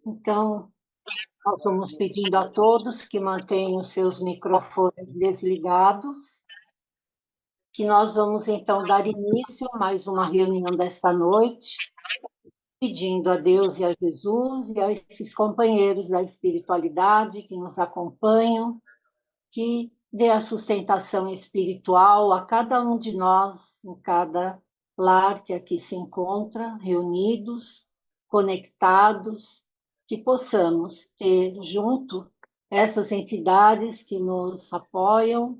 Então, nós vamos pedindo a todos que mantenham os seus microfones desligados, que nós vamos então dar início a mais uma reunião desta noite, pedindo a Deus e a Jesus e a esses companheiros da espiritualidade que nos acompanham, que dê a sustentação espiritual a cada um de nós, em cada lar que aqui se encontra, reunidos, conectados, que possamos ter junto essas entidades que nos apoiam,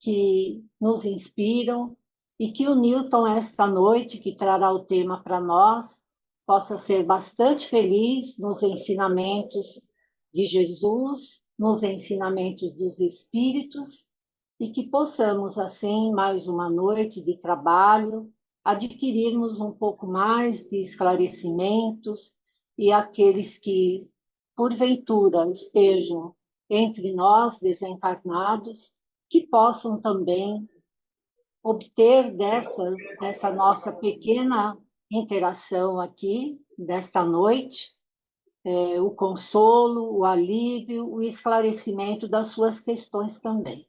que nos inspiram, e que o Newton, esta noite, que trará o tema para nós, possa ser bastante feliz nos ensinamentos de Jesus, nos ensinamentos dos Espíritos, e que possamos, assim, mais uma noite de trabalho, adquirirmos um pouco mais de esclarecimentos, e aqueles que, porventura, estejam entre nós desencarnados, que possam também obter dessa nossa pequena interação aqui, desta noite, o consolo, o alívio, o esclarecimento das suas questões também.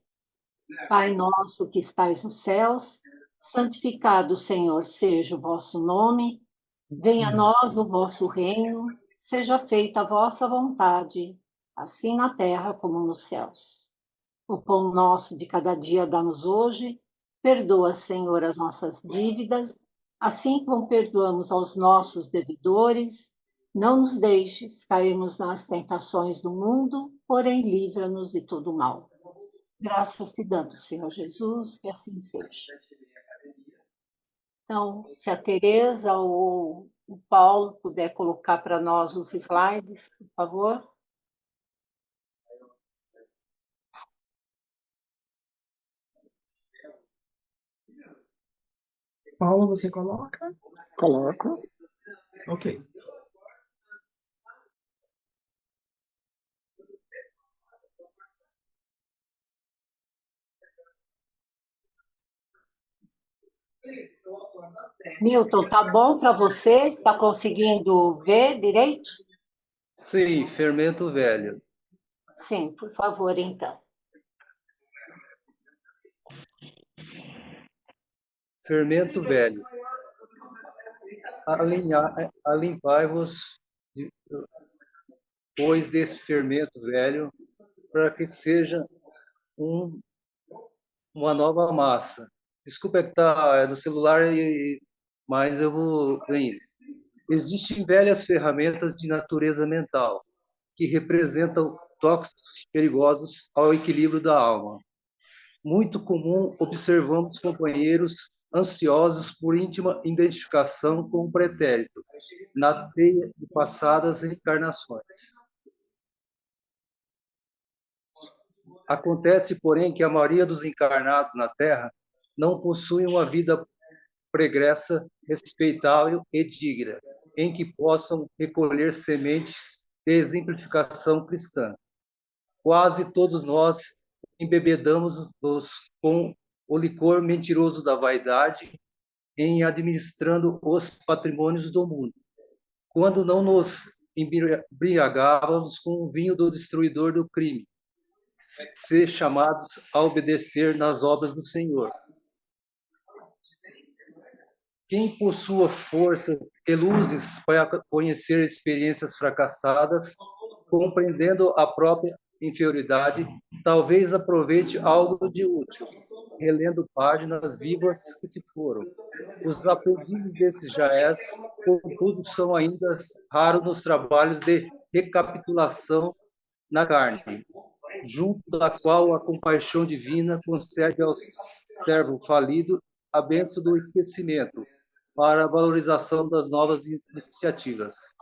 Pai nosso que estais nos céus, santificado, Senhor, seja o vosso nome, venha a nós o vosso reino, seja feita a vossa vontade, assim na terra como nos céus. O pão nosso de cada dia dá-nos hoje, perdoa, Senhor, as nossas dívidas, assim como perdoamos aos nossos devedores, não nos deixes cairmos nas tentações do mundo, porém livra-nos de todo mal. Graças te damos, Senhor Jesus, que assim seja. Então, se a Tereza ou o Paulo puder colocar para nós os slides, por favor. Paulo, você coloca? Coloco. Ok. Milton, tá bom para você? Está conseguindo ver direito? Sim, fermento velho. Sim, por favor, então. Fermento velho. Alimpai-vos, pois, desse fermento velho, para que seja uma nova massa. Desculpa que está no celular, mas eu vou indo. Existem velhas ferramentas de natureza mental que representam tóxicos perigosos ao equilíbrio da alma. Muito comum observamos companheiros ansiosos por íntima identificação com o pretérito, na teia de passadas reencarnações. Acontece, porém, que a maioria dos encarnados na Terra não possui uma vida pregressa, respeitável e digna, em que possam recolher sementes de exemplificação cristã. Quase todos nós embebedamos-nos com o licor mentiroso da vaidade em administrando os patrimônios do mundo, quando não nos embriagávamos com o vinho do destruidor do crime, ser chamados a obedecer nas obras do Senhor. Quem possua forças e luzes para conhecer experiências fracassadas, compreendendo a própria inferioridade, talvez aproveite algo de útil, relendo páginas vivas que se foram. Os aprendizes desses jaez, contudo, são ainda raros nos trabalhos de recapitulação na carne, junto da qual a compaixão divina concede ao servo falido a bênção do esquecimento, para a valorização das novas iniciativas.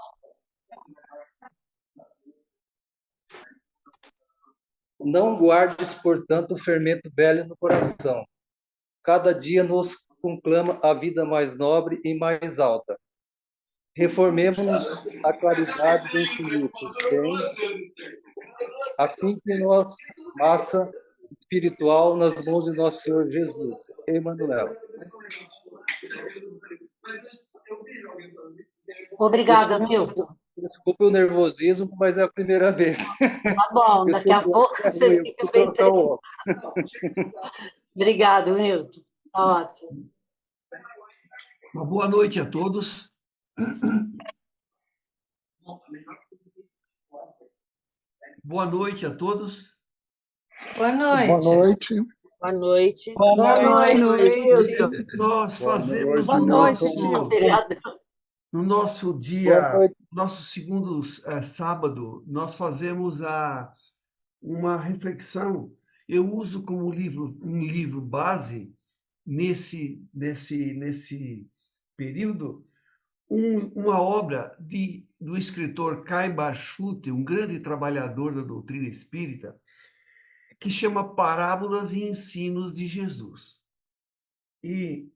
Não guardes, portanto, o fermento velho no coração. Cada dia nos conclama a vida mais nobre e mais alta. Reformemos-nos a claridade do infinito, bem, assim que nossa massa espiritual nas mãos de nosso Senhor Jesus, Emmanuel. Obrigada, Milton. Desculpe o nervosismo, mas é a primeira vez. Tá bom, Eu daqui a sempre pouco você erro, fica eu bem colocar o tranquilo. óculos. Obrigado, Milton. Tá ótimo. Uma boa noite a todos. Boa noite a todos. Boa Boa noite. noite. Boa noite. Boa noite, Milton. Nós Boa fazemos noite, Boa noite, Milton. no nosso Boa dia, noite. nosso segundo sábado, nós fazemos uma reflexão. Eu uso como um livro base nesse período uma obra do escritor Kai Barchute, um grande trabalhador da doutrina espírita, que chama Parábolas e Ensinos de Jesus. E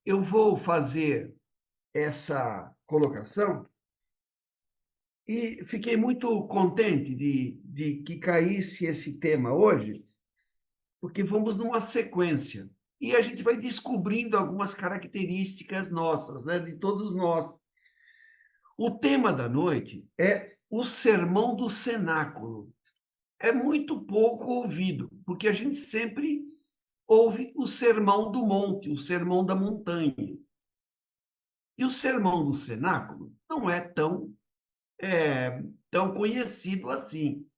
eu vou fazer essa colocação e fiquei muito contente de que caísse esse tema hoje, porque vamos numa sequência e a gente vai descobrindo algumas características nossas, né, de todos nós. O tema da noite é o Sermão do Cenáculo. É muito pouco ouvido, porque a gente sempre ouve o Sermão do Monte, o Sermão da Montanha. E o Sermão do Cenáculo não é tão conhecido assim.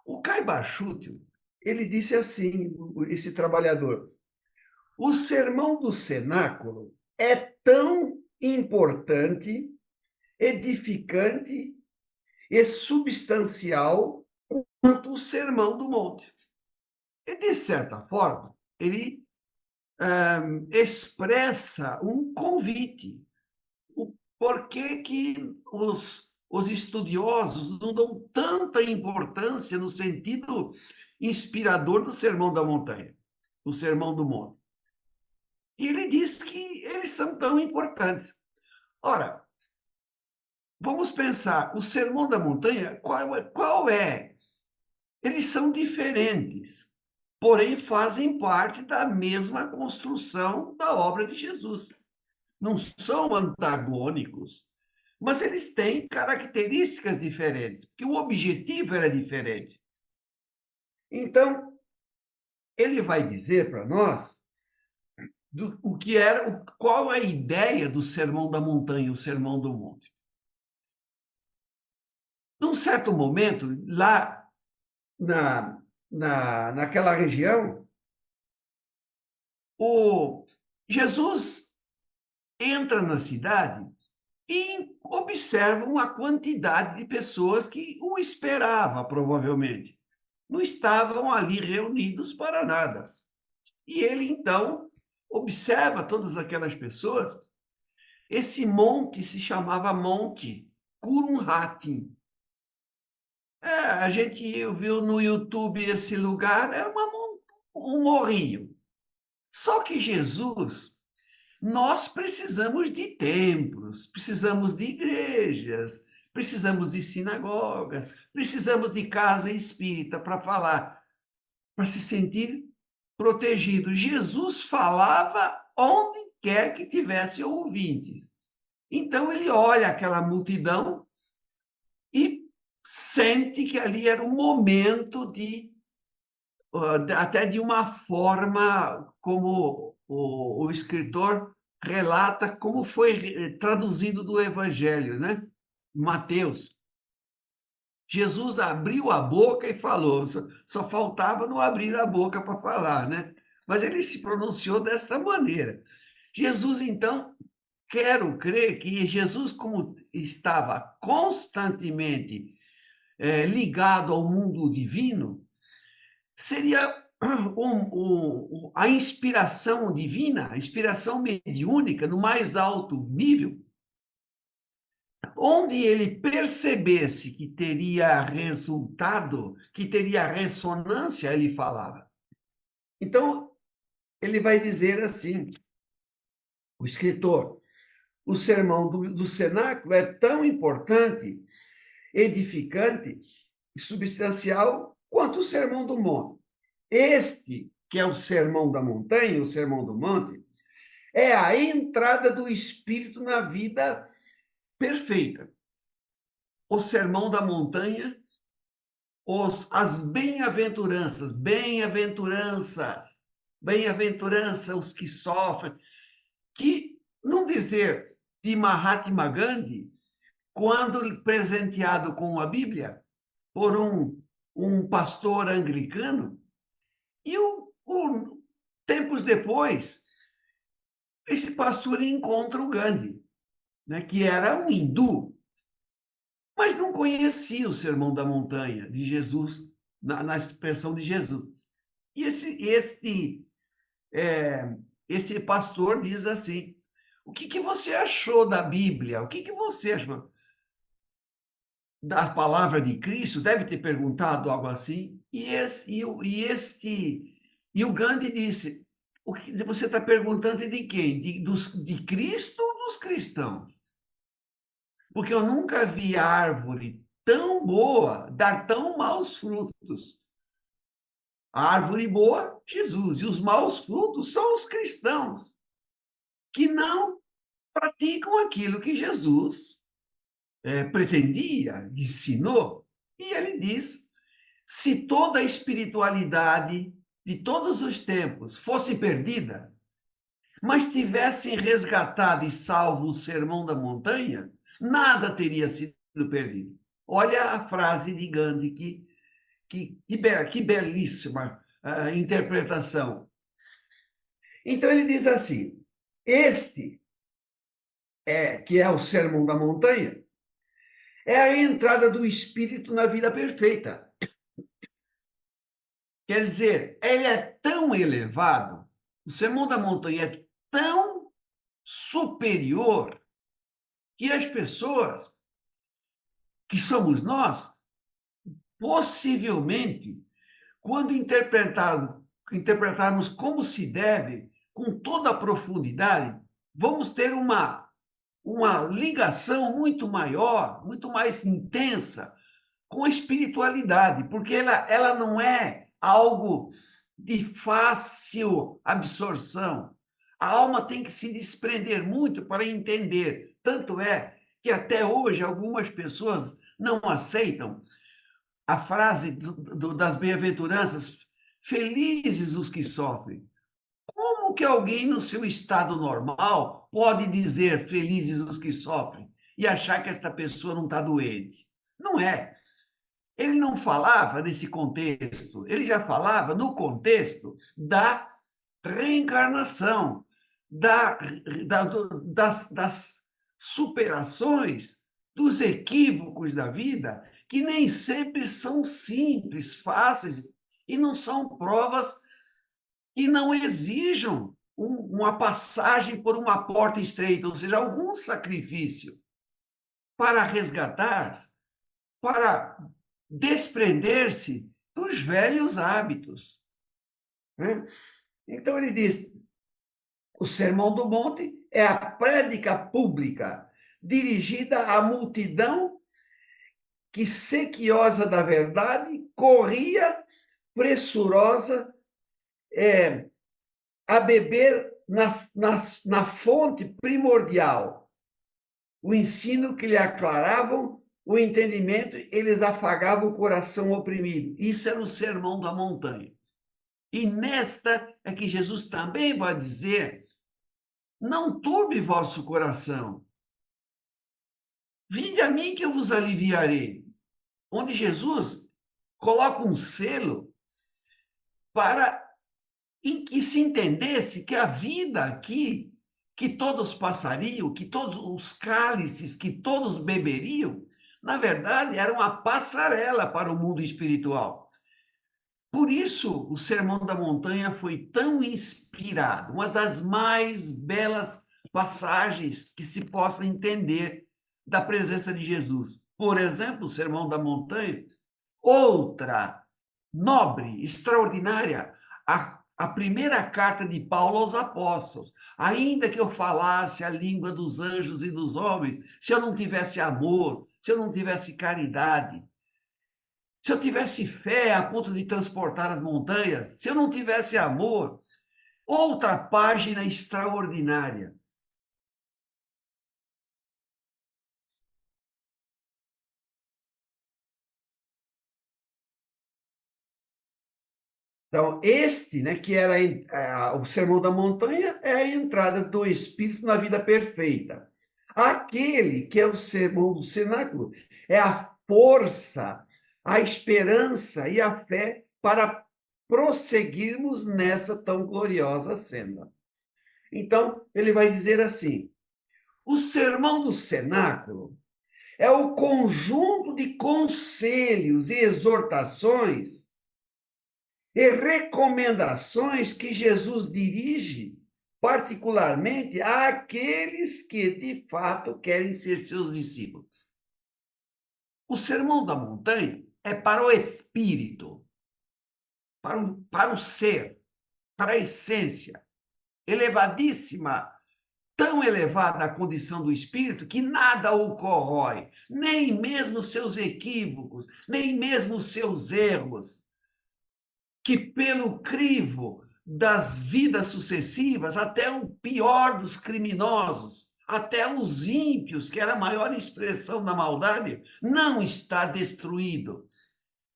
O Kai Barchute, ele disse assim, esse trabalhador, o Sermão do Cenáculo é tão importante, edificante e substancial quanto o Sermão do Monte. E, de certa forma, ele expressa um convite. O porquê que os estudiosos não dão tanta importância no sentido inspirador do Sermão da Montanha, do Sermão do Monte. E ele diz que eles são tão importantes. Ora, vamos pensar, o Sermão da Montanha, qual é? Eles são diferentes, porém fazem parte da mesma construção da obra de Jesus. Não são antagônicos, mas eles têm características diferentes, porque o objetivo era diferente. Então, ele vai dizer para nós qual a ideia do Sermão da Montanha, o Sermão do Monte. Num certo momento, lá naquela região, o Jesus entra na cidade e observa uma quantidade de pessoas que o esperava, provavelmente. Não estavam ali reunidos para nada. E ele, então, observa todas aquelas pessoas. Esse monte se chamava Monte Curumhatin. A gente viu no YouTube esse lugar, era um morrinho. Só que Jesus, nós precisamos de templos, precisamos de igrejas, precisamos de sinagogas, precisamos de casa espírita para falar, para se sentir protegido. Jesus falava onde quer que tivesse ouvinte. Então ele olha aquela multidão e sente que ali era um momento até de uma forma como o escritor relata como foi traduzido do Evangelho, né? Mateus. Jesus abriu a boca e falou, só faltava não abrir a boca para falar, né? Mas ele se pronunciou dessa maneira. Jesus, então, quero crer que Jesus, como estava constantemente ligado ao mundo divino, seria a inspiração divina, a inspiração mediúnica no mais alto nível, onde ele percebesse que teria resultado, que teria ressonância, ele falava. Então, ele vai dizer assim, o escritor, o sermão do cenáculo é tão importante, edificante e substancial quanto o sermão do monte. Este, que é o sermão da montanha, o sermão do monte, é a entrada do Espírito na vida perfeita. O Sermão da Montanha, as bem-aventuranças, bem-aventurança os que sofrem, que, num dizer de Mahatma Gandhi, quando presenteado com a Bíblia por um pastor anglicano, e tempos depois, esse pastor encontra o Gandhi, né, que era um hindu, mas não conhecia o Sermão da Montanha de Jesus, na expressão de Jesus. E esse pastor diz assim: o que você achou da Bíblia? O que você achou da palavra de Cristo? Deve ter perguntado algo assim. E o Gandhi disse: o que você está perguntando de quem? De Cristo ou dos cristãos? Porque eu nunca vi árvore tão boa dar tão maus frutos. A árvore boa, Jesus, e os maus frutos são os cristãos, que não praticam aquilo que Jesus pretendia, ensinou. E ele diz: se toda a espiritualidade de todos os tempos fosse perdida, mas tivessem resgatado e salvo o Sermão da Montanha, nada teria sido perdido. Olha a frase de Gandhi, que belíssima interpretação. Então ele diz assim: que é o Sermão da Montanha, é a entrada do Espírito na vida perfeita. Quer dizer, ele é tão elevado, o Sermão da Montanha é tão superior, que as pessoas, que somos nós, possivelmente, quando interpretarmos como se deve, com toda a profundidade, vamos ter uma ligação muito maior, muito mais intensa com a espiritualidade, porque ela não é algo de fácil absorção. A alma tem que se desprender muito para entender. Tanto é que até hoje algumas pessoas não aceitam a frase das bem-aventuranças: felizes os que sofrem. Como que alguém no seu estado normal pode dizer felizes os que sofrem e achar que esta pessoa não está doente? Não é. Ele não falava nesse contexto, ele já falava no contexto da reencarnação, das superações, dos equívocos da vida, que nem sempre são simples, fáceis, e não são provas que não exijam uma passagem por uma porta estreita, ou seja, algum sacrifício para resgatar, para desprender-se dos velhos hábitos. Né? Então ele diz: o Sermão do Monte é a prédica pública dirigida à multidão que, sequiosa da verdade, corria pressurosa a beber na fonte primordial. O ensino que lhe aclaravam o entendimento, eles afagavam o coração oprimido. Isso era o Sermão da Montanha. E nesta é que Jesus também vai dizer: não turbe vosso coração. Vinde a mim que eu vos aliviarei. Onde Jesus coloca um selo para em que se entendesse que a vida aqui, que todos passariam, que todos os cálices que todos beberiam, na verdade, era uma passarela para o mundo espiritual. Por isso, o Sermão da Montanha foi tão inspirado, uma das mais belas passagens que se possa entender da presença de Jesus. Por exemplo, o Sermão da Montanha, outra nobre, extraordinária, a primeira carta de Paulo aos apóstolos. Ainda que eu falasse a língua dos anjos e dos homens, se eu não tivesse amor, se eu não tivesse caridade, se eu tivesse fé a ponto de transportar as montanhas, se eu não tivesse amor, Outra página extraordinária. Então, né, que era o Sermão da Montanha, é a entrada do Espírito na vida perfeita. Aquele que é o Sermão do Cenáculo é a força, a esperança e a fé para prosseguirmos nessa tão gloriosa senda. Então, ele vai dizer assim: o Sermão do Cenáculo é o conjunto de conselhos e exortações e recomendações que Jesus dirige, particularmente àqueles que de fato querem ser seus discípulos. O Sermão da Montanha é para o espírito, para o ser, para a essência, elevadíssima, tão elevada a condição do espírito que nada o corrói, nem mesmo seus equívocos, nem mesmo seus erros, que pelo crivo das vidas sucessivas, até o pior dos criminosos, até os ímpios, que era a maior expressão da maldade, não está destruído.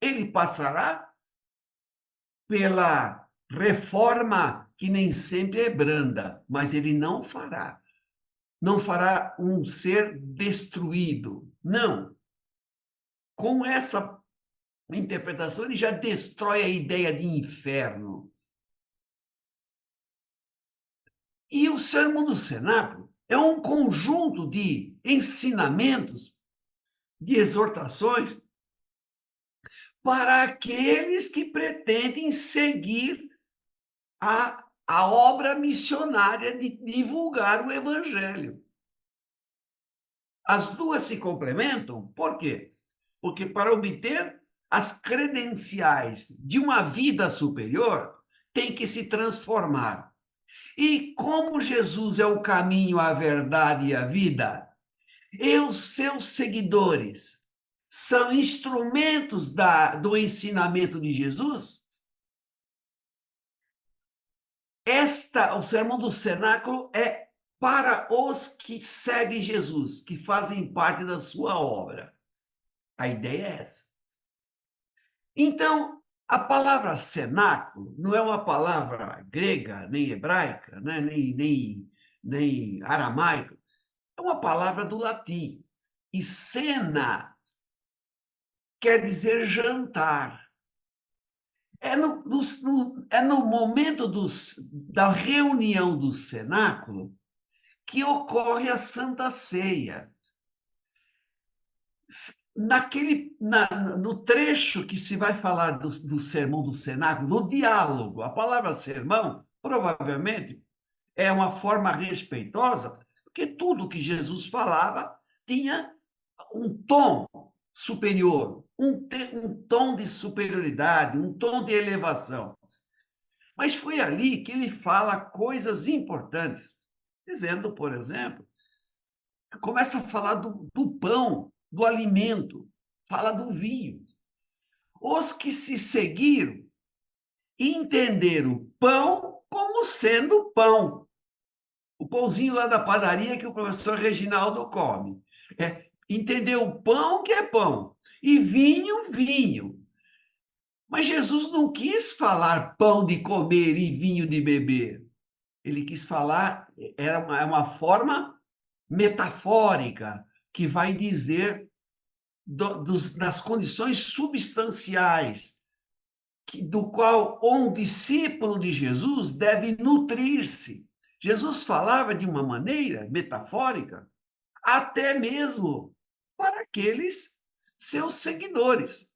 Ele passará pela reforma, que nem sempre é branda, mas ele não fará. Não fará um ser destruído. Não. Com essa interpretação, ele já destrói a ideia de inferno. E o Sermão do Cenáculo é um conjunto de ensinamentos, de exortações, para aqueles que pretendem seguir a obra missionária de divulgar o Evangelho. As duas se complementam, por quê? Porque para obter as credenciais de uma vida superior, tem que se transformar. E como Jesus é o caminho, a verdade e a vida, e os seus seguidores são instrumentos do ensinamento de Jesus, o Sermão do Cenáculo é para os que seguem Jesus, que fazem parte da sua obra. A ideia é essa. Então, a palavra cenáculo não é uma palavra grega, nem hebraica, né? nem aramaica. É uma palavra do latim. E cena quer dizer jantar. É no momento da reunião do cenáculo que ocorre a Santa Ceia. No trecho que se vai falar do sermão do cenáculo, no diálogo, a palavra sermão, provavelmente, é uma forma respeitosa, porque tudo que Jesus falava tinha um tom superior, um tom de superioridade, um tom de elevação. Mas foi ali que ele fala coisas importantes, dizendo, por exemplo, começa a falar do pão, do alimento, fala do vinho. Os que se seguiram entenderam o pão como sendo pão. O pãozinho lá da padaria que o professor Reginaldo come. Entendeu o pão que é pão. E vinho, vinho. Mas Jesus não quis falar pão de comer e vinho de beber. Ele quis falar, é uma forma metafórica que vai dizer das condições substanciais do qual um discípulo de Jesus deve nutrir-se. Jesus falava de uma maneira metafórica, até mesmo para aqueles seus seguidores.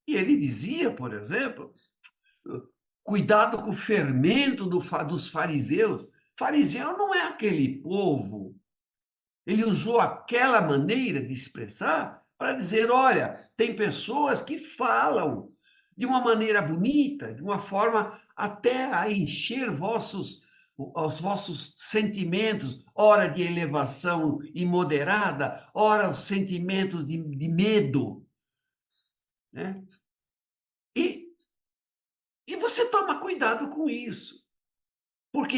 E ele dizia, por exemplo, cuidado com o fermento dos fariseus. Fariseu não é aquele povo. Ele usou aquela maneira de expressar para dizer, olha, tem pessoas que falam de uma maneira bonita, de uma forma até a encher os vossos sentimentos, ora de elevação imoderada, ora os sentimentos de medo. Né? E você toma cuidado com isso. Porque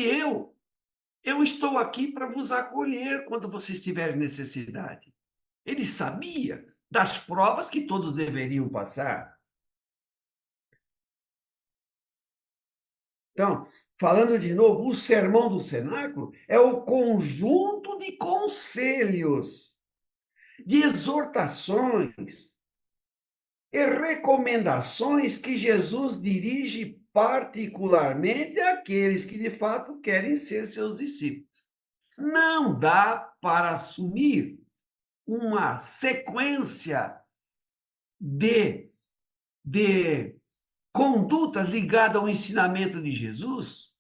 eu estou aqui para vos acolher quando vocês tiverem necessidade. Ele sabia das provas que todos deveriam passar. Então, falando de novo, o sermão do cenáculo é o conjunto de conselhos, de exortações e recomendações que Jesus dirige particularmente àqueles que de fato querem ser seus discípulos. Não dá para assumir uma sequência de condutas ligadas ao ensinamento de Jesus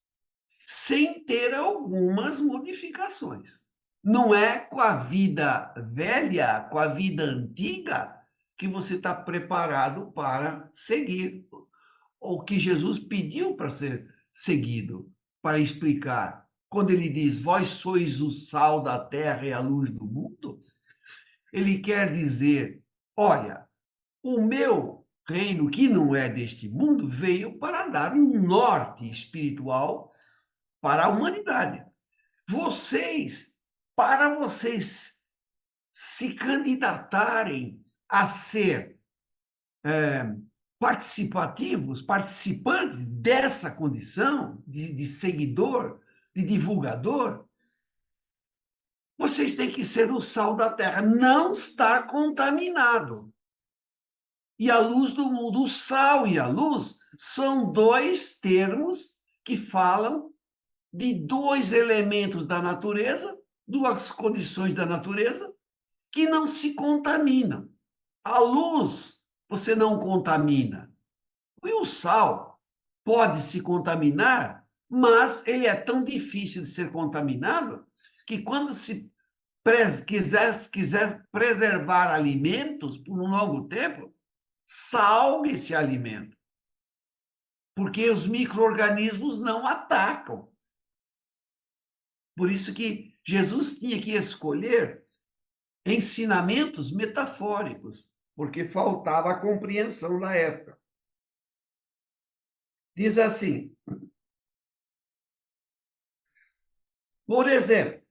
sem ter algumas modificações. Não é com a vida velha, com a vida antiga, que você está preparado para seguir o que Jesus pediu para ser seguido, para explicar. Quando ele diz, vós sois o sal da terra e a luz do mundo, ele quer dizer, olha, o meu reino, que não é deste mundo, veio para dar um norte espiritual para a humanidade. Para vocês se candidatarem a ser participantes dessa condição de seguidor, de divulgador, vocês têm que ser o sal da terra, não estar contaminado. E a luz do mundo, o sal e a luz são dois termos que falam de dois elementos da natureza, duas condições da natureza, que não se contaminam. A luz você não contamina. E o sal pode se contaminar, mas ele é tão difícil de ser contaminado que quando se quiser preservar alimentos por um longo tempo, salgue esse alimento, porque os micro-organismos não atacam. Por isso que Jesus tinha que escolher ensinamentos metafóricos, porque faltava a compreensão na época. Diz assim, por exemplo,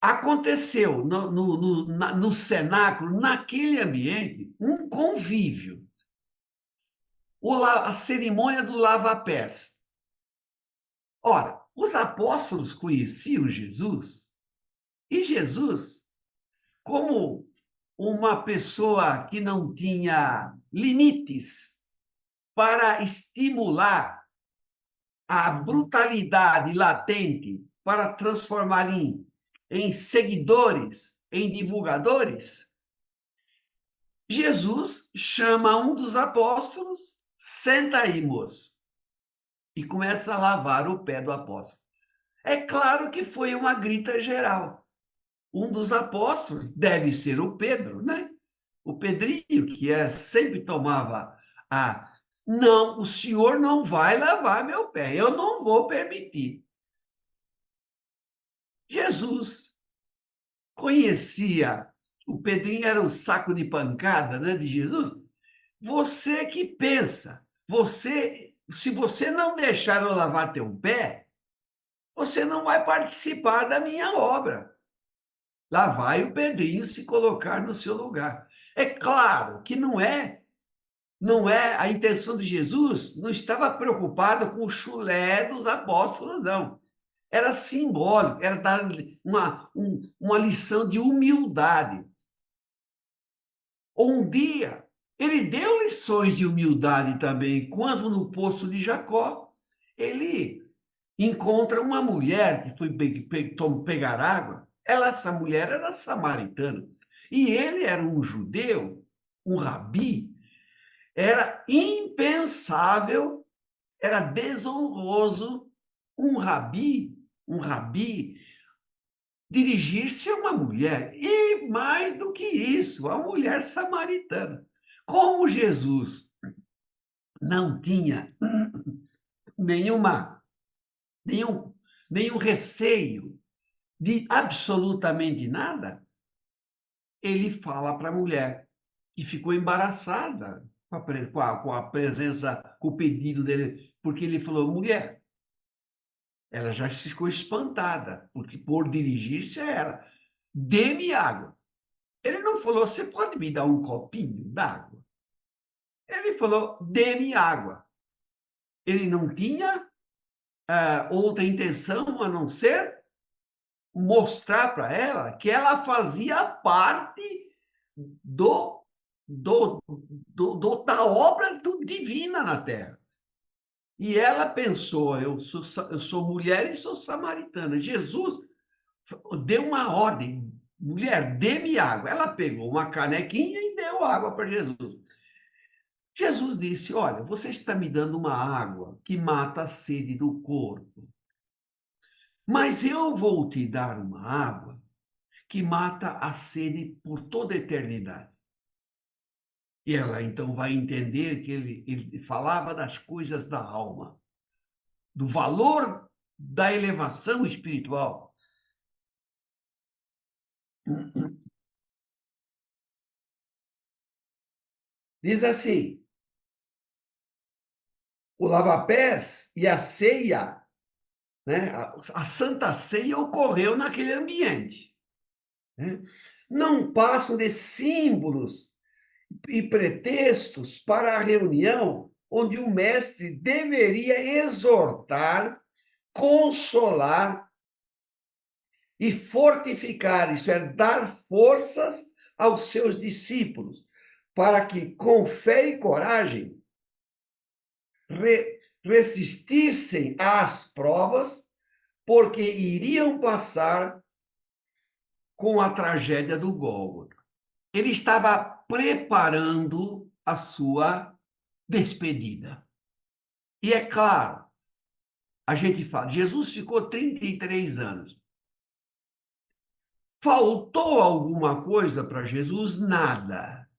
aconteceu no cenáculo, naquele ambiente, um convívio, a cerimônia do lava-pés. Ora, os apóstolos conheciam Jesus, e Jesus, como uma pessoa que não tinha limites para estimular a brutalidade latente, para transformar em seguidores, em divulgadores, Jesus chama um dos apóstolos, senta aí, moço, e começa a lavar o pé do apóstolo. É claro que foi uma grita geral. Um dos apóstolos deve ser o Pedro, né? O Pedrinho, que sempre tomava a... Não, o senhor não vai lavar meu pé, eu não vou permitir. Jesus conhecia, o Pedrinho era o saco de pancada, né, de Jesus. Você que pensa, se você não deixar eu lavar teu pé, você não vai participar da minha obra. Lá vai o Pedrinho se colocar no seu lugar. É claro que não é a intenção de Jesus, não estava preocupado com o chulé dos apóstolos, não. Era simbólico, era dar uma lição de humildade. Um dia, ele deu lições de humildade também, quando no poço de Jacó, ele encontra uma mulher que foi pegar água. Essa mulher era samaritana. E ele era um judeu, um rabi. Era impensável, era desonroso um rabi, dirigir-se a uma mulher. E mais do que isso, a mulher samaritana. Como Jesus não tinha nenhum receio de absolutamente nada, ele fala para a mulher, que ficou embaraçada com a presença, com o pedido dele, porque ele falou, mulher, Ela já ficou espantada, porque por dirigir-se a ela, dê-me água. Ele não falou, você pode me dar um copinho d'água? Ele falou, dê-me água. Ele não tinha outra intenção a não ser mostrar para ela que ela fazia parte da obra divina na Terra. E ela pensou, eu sou mulher e sou samaritana. Jesus deu uma ordem, mulher, dê-me água. Ela pegou uma canequinha e deu água para Jesus. Jesus disse, olha, você está me dando uma água que mata a sede do corpo. Mas eu vou te dar uma água que mata a sede por toda a eternidade. E ela então vai entender que ele falava das coisas da alma, do valor da elevação espiritual. Diz assim, o lava-pés e a ceia, né? A Santa Ceia ocorreu naquele ambiente. Né? Não passam de símbolos e pretextos para a reunião onde o mestre deveria exortar, consolar e fortificar, isto é, dar forças aos seus discípulos, para que, com fé e coragem, resistissem às provas, porque iriam passar com a tragédia do Gólgota. Ele estava preparando a sua despedida. E é claro, a gente fala, Jesus ficou 33 anos. Faltou alguma coisa para Jesus? Nada.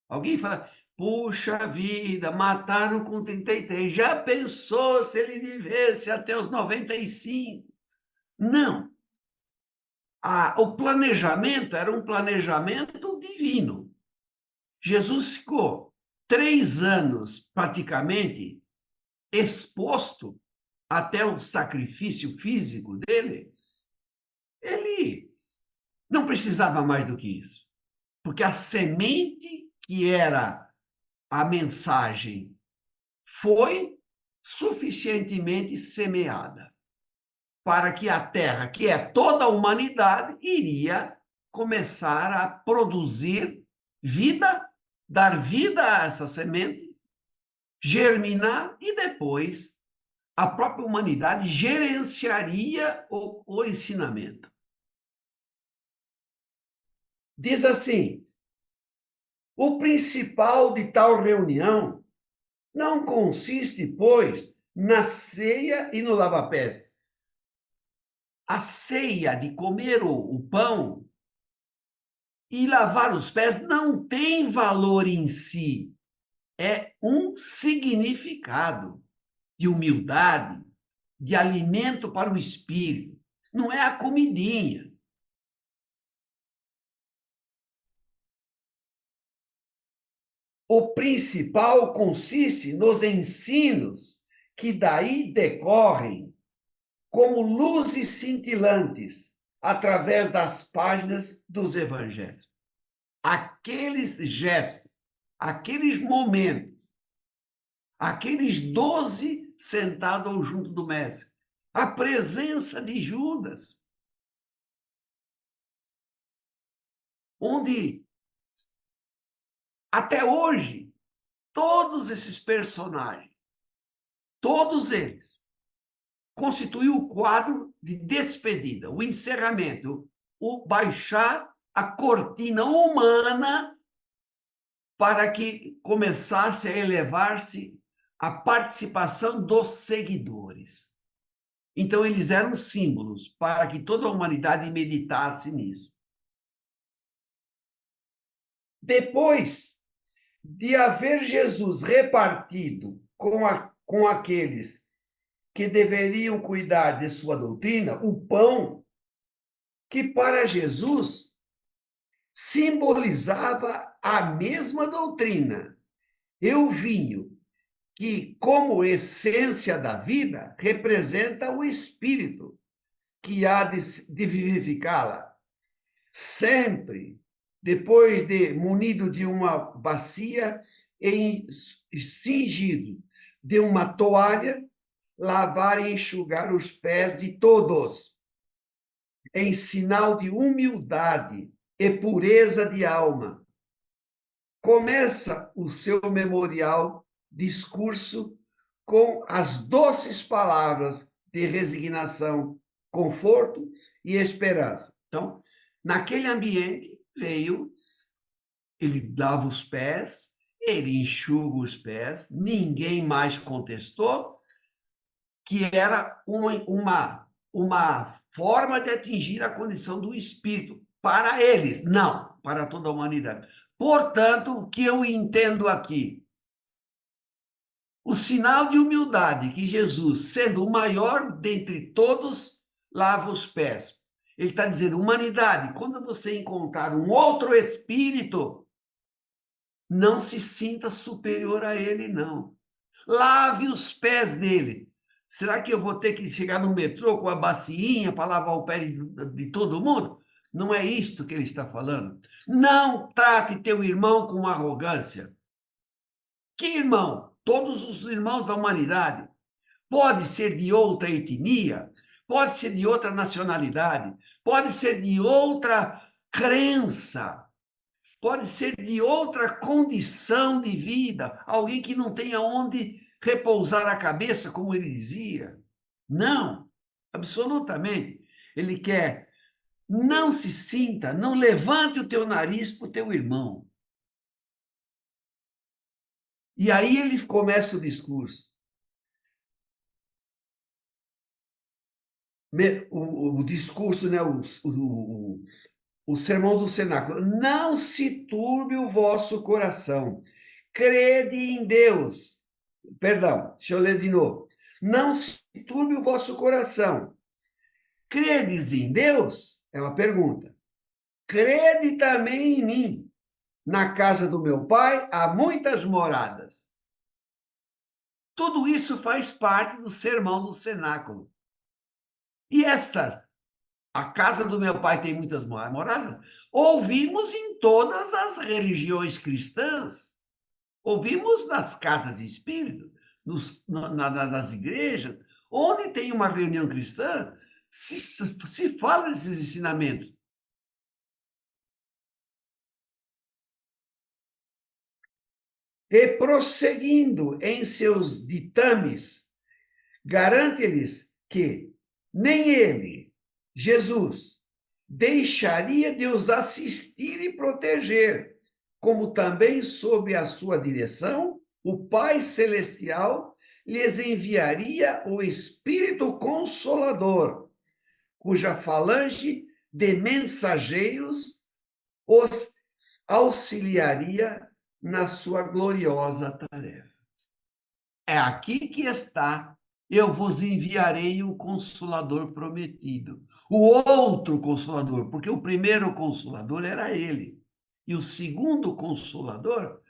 Alguém fala, puxa vida, mataram com 33. Já pensou se ele vivesse até os 95? Não. O planejamento era um planejamento divino. Jesus ficou 3 anos, praticamente, exposto até o sacrifício físico dele. Ele não precisava mais do que isso, porque a semente que era a mensagem foi suficientemente semeada para que a Terra, que é toda a humanidade, iria começar a produzir vida, dar vida a essa semente, germinar e depois a própria humanidade gerenciaria o ensinamento. Diz assim, o principal de tal reunião não consiste, pois, na ceia e no lava-pés. A ceia de comer o pão e lavar os pés não tem valor em si, é um significado de humildade, de alimento para o espírito, não é a comidinha. O principal consiste nos ensinos que daí decorrem como luzes cintilantes através das páginas dos evangelhos. Aqueles gestos, aqueles momentos, aqueles 12 sentados junto do mestre, a presença de Judas, onde até hoje todos esses personagens, todos eles, constituem o quadro de despedida, o encerramento, o baixar a cortina humana para que começasse a elevar-se a participação dos seguidores. Então, eles eram símbolos para que toda a humanidade meditasse nisso. Depois de haver Jesus repartido com aqueles que deveriam cuidar de sua doutrina, o pão, que para Jesus simbolizava a mesma doutrina, e o vinho, que, como essência da vida, representa o espírito que há de vivificá-la. Sempre, depois de munido de uma bacia e cingido de uma toalha, lavar e enxugar os pés de todos, em sinal de humildade e pureza de alma. Começa o seu memorial discurso com as doces palavras de resignação, conforto e esperança. Então, naquele ambiente, ele lava os pés, ele enxuga os pés, ninguém mais contestou que era uma forma de atingir a condição do espírito. Para eles, não, para toda a humanidade. Portanto, o que eu entendo aqui? O sinal de humildade que Jesus, sendo o maior dentre todos, lava os pés. Ele está dizendo, humanidade, quando você encontrar um outro espírito, não se sinta superior a ele, não. Lave os pés dele. Será que eu vou ter que chegar no metrô com a bacinha para lavar o pé de todo mundo? Não é isto que ele está falando. Não trate teu irmão com arrogância. Que irmão? Todos os irmãos da humanidade. Pode ser de outra etnia, pode ser de outra nacionalidade, pode ser de outra crença, pode ser de outra condição de vida, alguém que não tenha onde repousar a cabeça, como ele dizia. Não, absolutamente. Ele quer, não se sinta, não levante o teu nariz para o teu irmão. E aí ele começa o discurso. O discurso, né, o sermão do cenáculo. Não se turbe o vosso coração. Crede em Deus. Perdão, deixa eu ler de novo. Não se turbe o vosso coração. Credes em Deus? É uma pergunta. Crede também em mim. Na casa do meu pai há muitas moradas. Tudo isso faz parte do sermão do cenáculo. E a casa do meu pai tem muitas moradas, ouvimos em todas as religiões cristãs. Ouvimos nas casas espíritas, nas igrejas, onde tem uma reunião cristã, se fala desses ensinamentos. E prosseguindo em seus ditames, garante-lhes que nem ele, Jesus, deixaria de os assistir e proteger, como também, sob a sua direção, o Pai Celestial lhes enviaria o Espírito Consolador, cuja falange de mensageiros os auxiliaria na sua gloriosa tarefa. É aqui que está, eu vos enviarei o Consolador prometido. O outro Consolador, porque o primeiro Consolador era ele. E o segundo Consolador,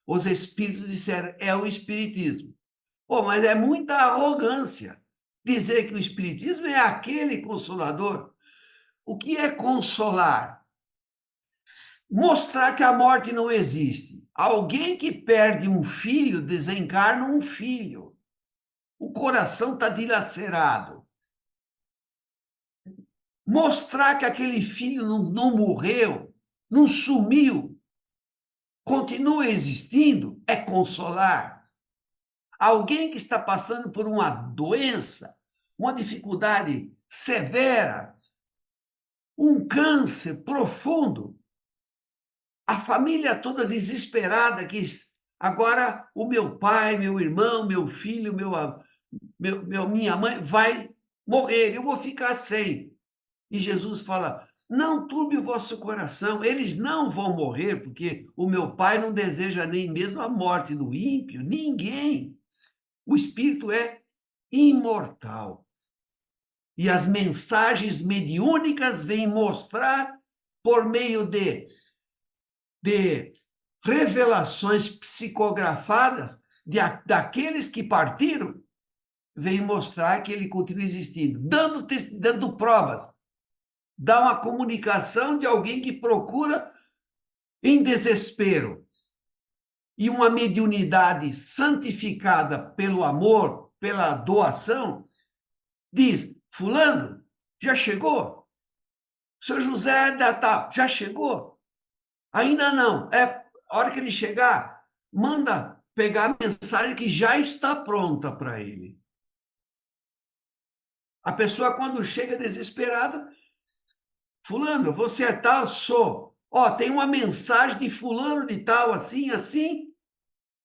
os Espíritos disseram, é o Espiritismo. Pô, mas é muita arrogância dizer que o Espiritismo é aquele Consolador. O que é consolar? Mostrar que a morte não existe. Alguém que perde um filho desencarna um filho. O coração está dilacerado. Mostrar que aquele filho não morreu, não sumiu, continua existindo, é consolar. Alguém que está passando por uma doença, uma dificuldade severa, um câncer profundo, a família toda desesperada, que agora o meu pai, meu irmão, meu filho, minha mãe vai morrer, eu vou ficar sem. E Jesus fala, não turbe o vosso coração, eles não vão morrer, porque o meu pai não deseja nem mesmo a morte do ímpio, ninguém. O espírito é imortal. E as mensagens mediúnicas vêm mostrar, por meio de revelações psicografadas, daqueles que partiram, veio mostrar que ele continua existindo, dando provas, dá uma comunicação de alguém que procura em desespero. E uma mediunidade santificada pelo amor, pela doação, diz: fulano, já chegou? Seu José da tal, já chegou? Ainda não. A hora que ele chegar, manda pegar a mensagem que já está pronta para ele. A pessoa, quando chega desesperada, fulano, você é tal? Sou. Ó, tem uma mensagem de fulano de tal, assim, assim.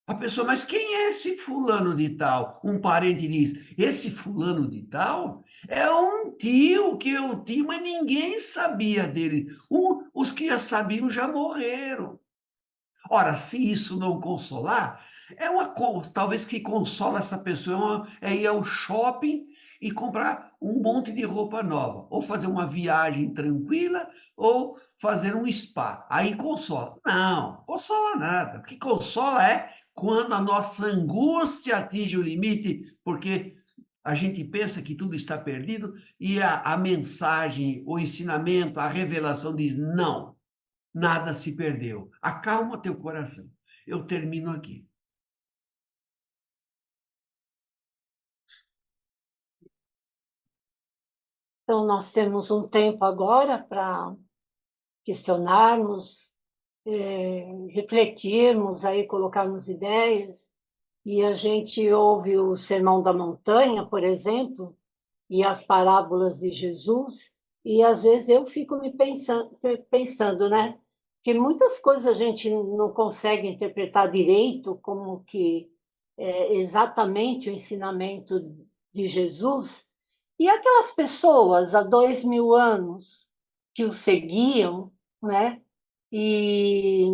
A pessoa, mas quem é esse fulano de tal? Um parente diz, esse fulano de tal é um tio, que é um tio, mas ninguém sabia dele. Os que já sabiam já morreram. Ora, se isso não consolar, talvez que consola essa pessoa é ir ao shopping e comprar um monte de roupa nova, ou fazer uma viagem tranquila, ou fazer um spa. Aí consola. Não, consola nada. O que consola é quando a nossa angústia atinge o limite, porque a gente pensa que tudo está perdido e a mensagem, o ensinamento, a revelação diz não. Nada se perdeu. Acalma teu coração. Eu termino aqui. Então, nós temos um tempo agora para questionarmos, refletirmos, aí colocarmos ideias. E a gente ouve o Sermão da Montanha, por exemplo, e as parábolas de Jesus, e às vezes eu fico pensando, né? Que muitas coisas a gente não consegue interpretar direito, como que é exatamente o ensinamento de Jesus. E aquelas pessoas há 2000 anos que o seguiam, né? E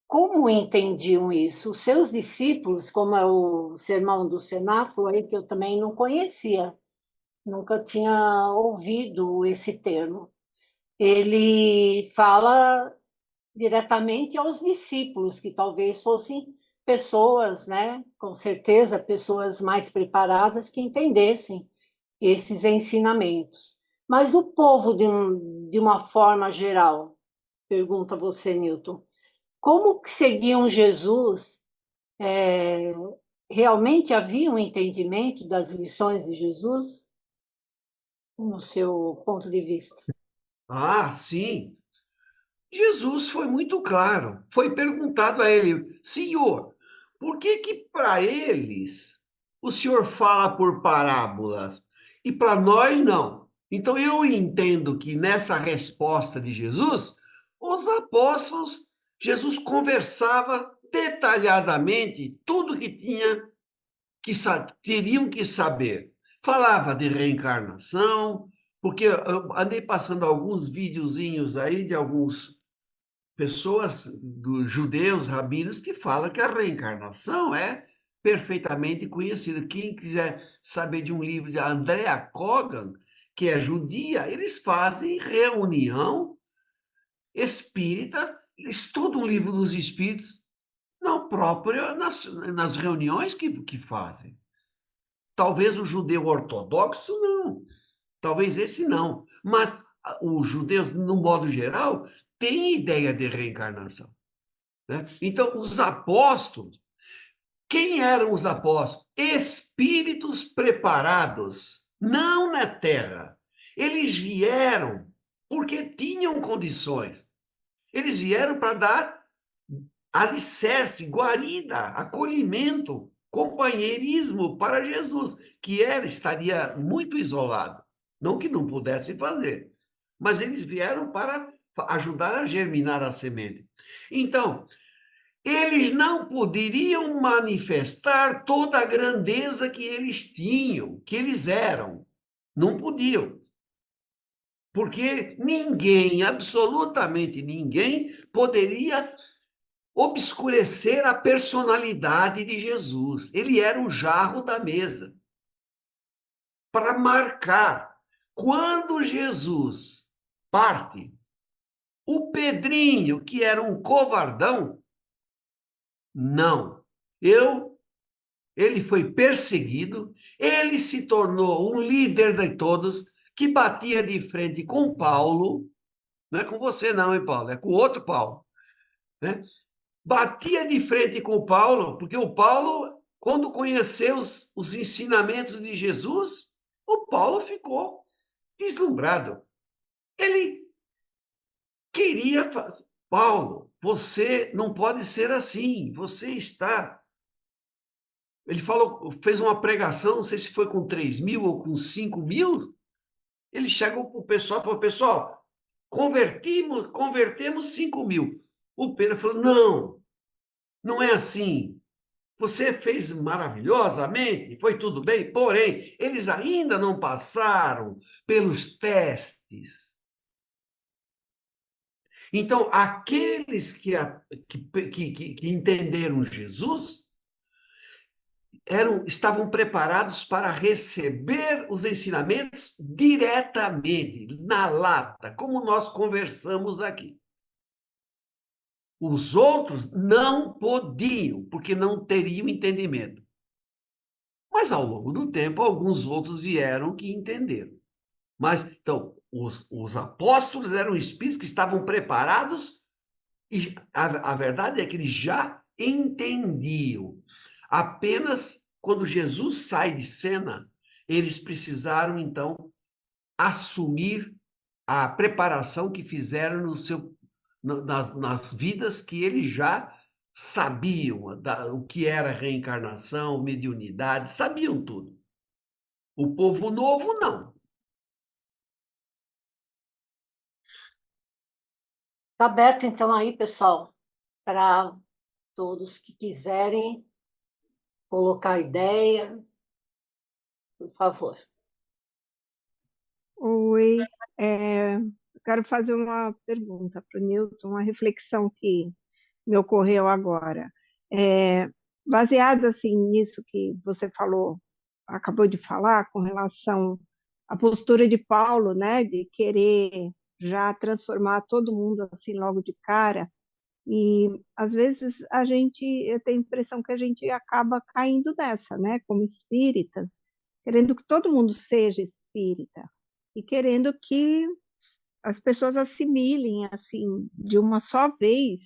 como entendiam isso? Os seus discípulos, como é o Sermão do Cenáculo, aí, que eu também não conhecia, nunca tinha ouvido esse termo. Ele fala diretamente aos discípulos, que talvez fossem pessoas, né, com certeza, pessoas mais preparadas que entendessem esses ensinamentos. Mas o povo, de uma forma geral, pergunta você, Newton, como que seguiam Jesus? É, realmente havia um entendimento das lições de Jesus, no seu ponto de vista? Ah, sim. Jesus foi muito claro. Foi perguntado a ele, Senhor, por que que para eles o Senhor fala por parábolas e para nós não? Então eu entendo que nessa resposta de Jesus, os apóstolos, Jesus conversava detalhadamente tudo que teriam que saber. Falava de reencarnação, porque eu andei passando alguns videozinhos aí de alguns pessoas, dos judeus, rabinos, que falam que a reencarnação é perfeitamente conhecida. Quem quiser saber de um livro de Andrea Kogan, que é judia, eles fazem reunião espírita, estudam o livro dos espíritos, não próprio nas reuniões que fazem. Talvez o judeu ortodoxo não, talvez esse não, mas os judeus, no modo geral, têm ideia de reencarnação. Né? Então, os apóstolos, quem eram os apóstolos? Espíritos preparados, não na terra. Eles vieram porque tinham condições. Eles vieram para dar alicerce, guarida, acolhimento, companheirismo para Jesus, que estaria muito isolado. Não que não pudesse fazer, mas eles vieram para ajudar a germinar a semente. Então, eles não poderiam manifestar toda a grandeza que eles tinham, que eles eram. Não podiam. Porque ninguém, absolutamente ninguém, poderia obscurecer a personalidade de Jesus. Ele era o jarro da mesa. Para marcar. Quando Jesus parte, o Pedrinho, que era um covardão, não. Ele foi perseguido, ele se tornou um líder de todos, que batia de frente com Paulo, não é com você não, hein, Paulo? É com outro Paulo, né? Batia de frente com o Paulo, porque o Paulo, quando conheceu os ensinamentos de Jesus, o Paulo ficou deslumbrado. Ele queria... Paulo, você não pode ser assim, você está... Ele falou, fez uma pregação, não sei se foi com 3.000 ou com 5.000, ele chegou para o pessoal e falou, pessoal, convertemos 5.000. O Pedro falou, não é assim. Você fez maravilhosamente, foi tudo bem, porém, eles ainda não passaram pelos testes. Então, aqueles que entenderam Jesus estavam preparados para receber os ensinamentos diretamente, na lata, como nós conversamos aqui. Os outros não podiam, porque não teriam entendimento. Mas, ao longo do tempo, alguns outros vieram que entenderam. Mas, então, os apóstolos eram espíritos que estavam preparados e a verdade é que eles já entendiam. Apenas quando Jesus sai de cena, eles precisaram, então, assumir a preparação que fizeram nas vidas que eles já sabiam o que era reencarnação, mediunidade, sabiam tudo. O povo novo, não. Está aberto, então, aí, pessoal, para todos que quiserem colocar ideia, por favor. Oi, eu quero fazer uma pergunta para o Newton, uma reflexão que me ocorreu agora. Baseado assim nisso que você falou, acabou de falar, com relação à postura de Paulo, né, de querer já transformar todo mundo assim logo de cara, e às vezes eu tenho a impressão que a gente acaba caindo nessa, né, como espíritas, querendo que todo mundo seja espírita e querendo que as pessoas assimilem assim de uma só vez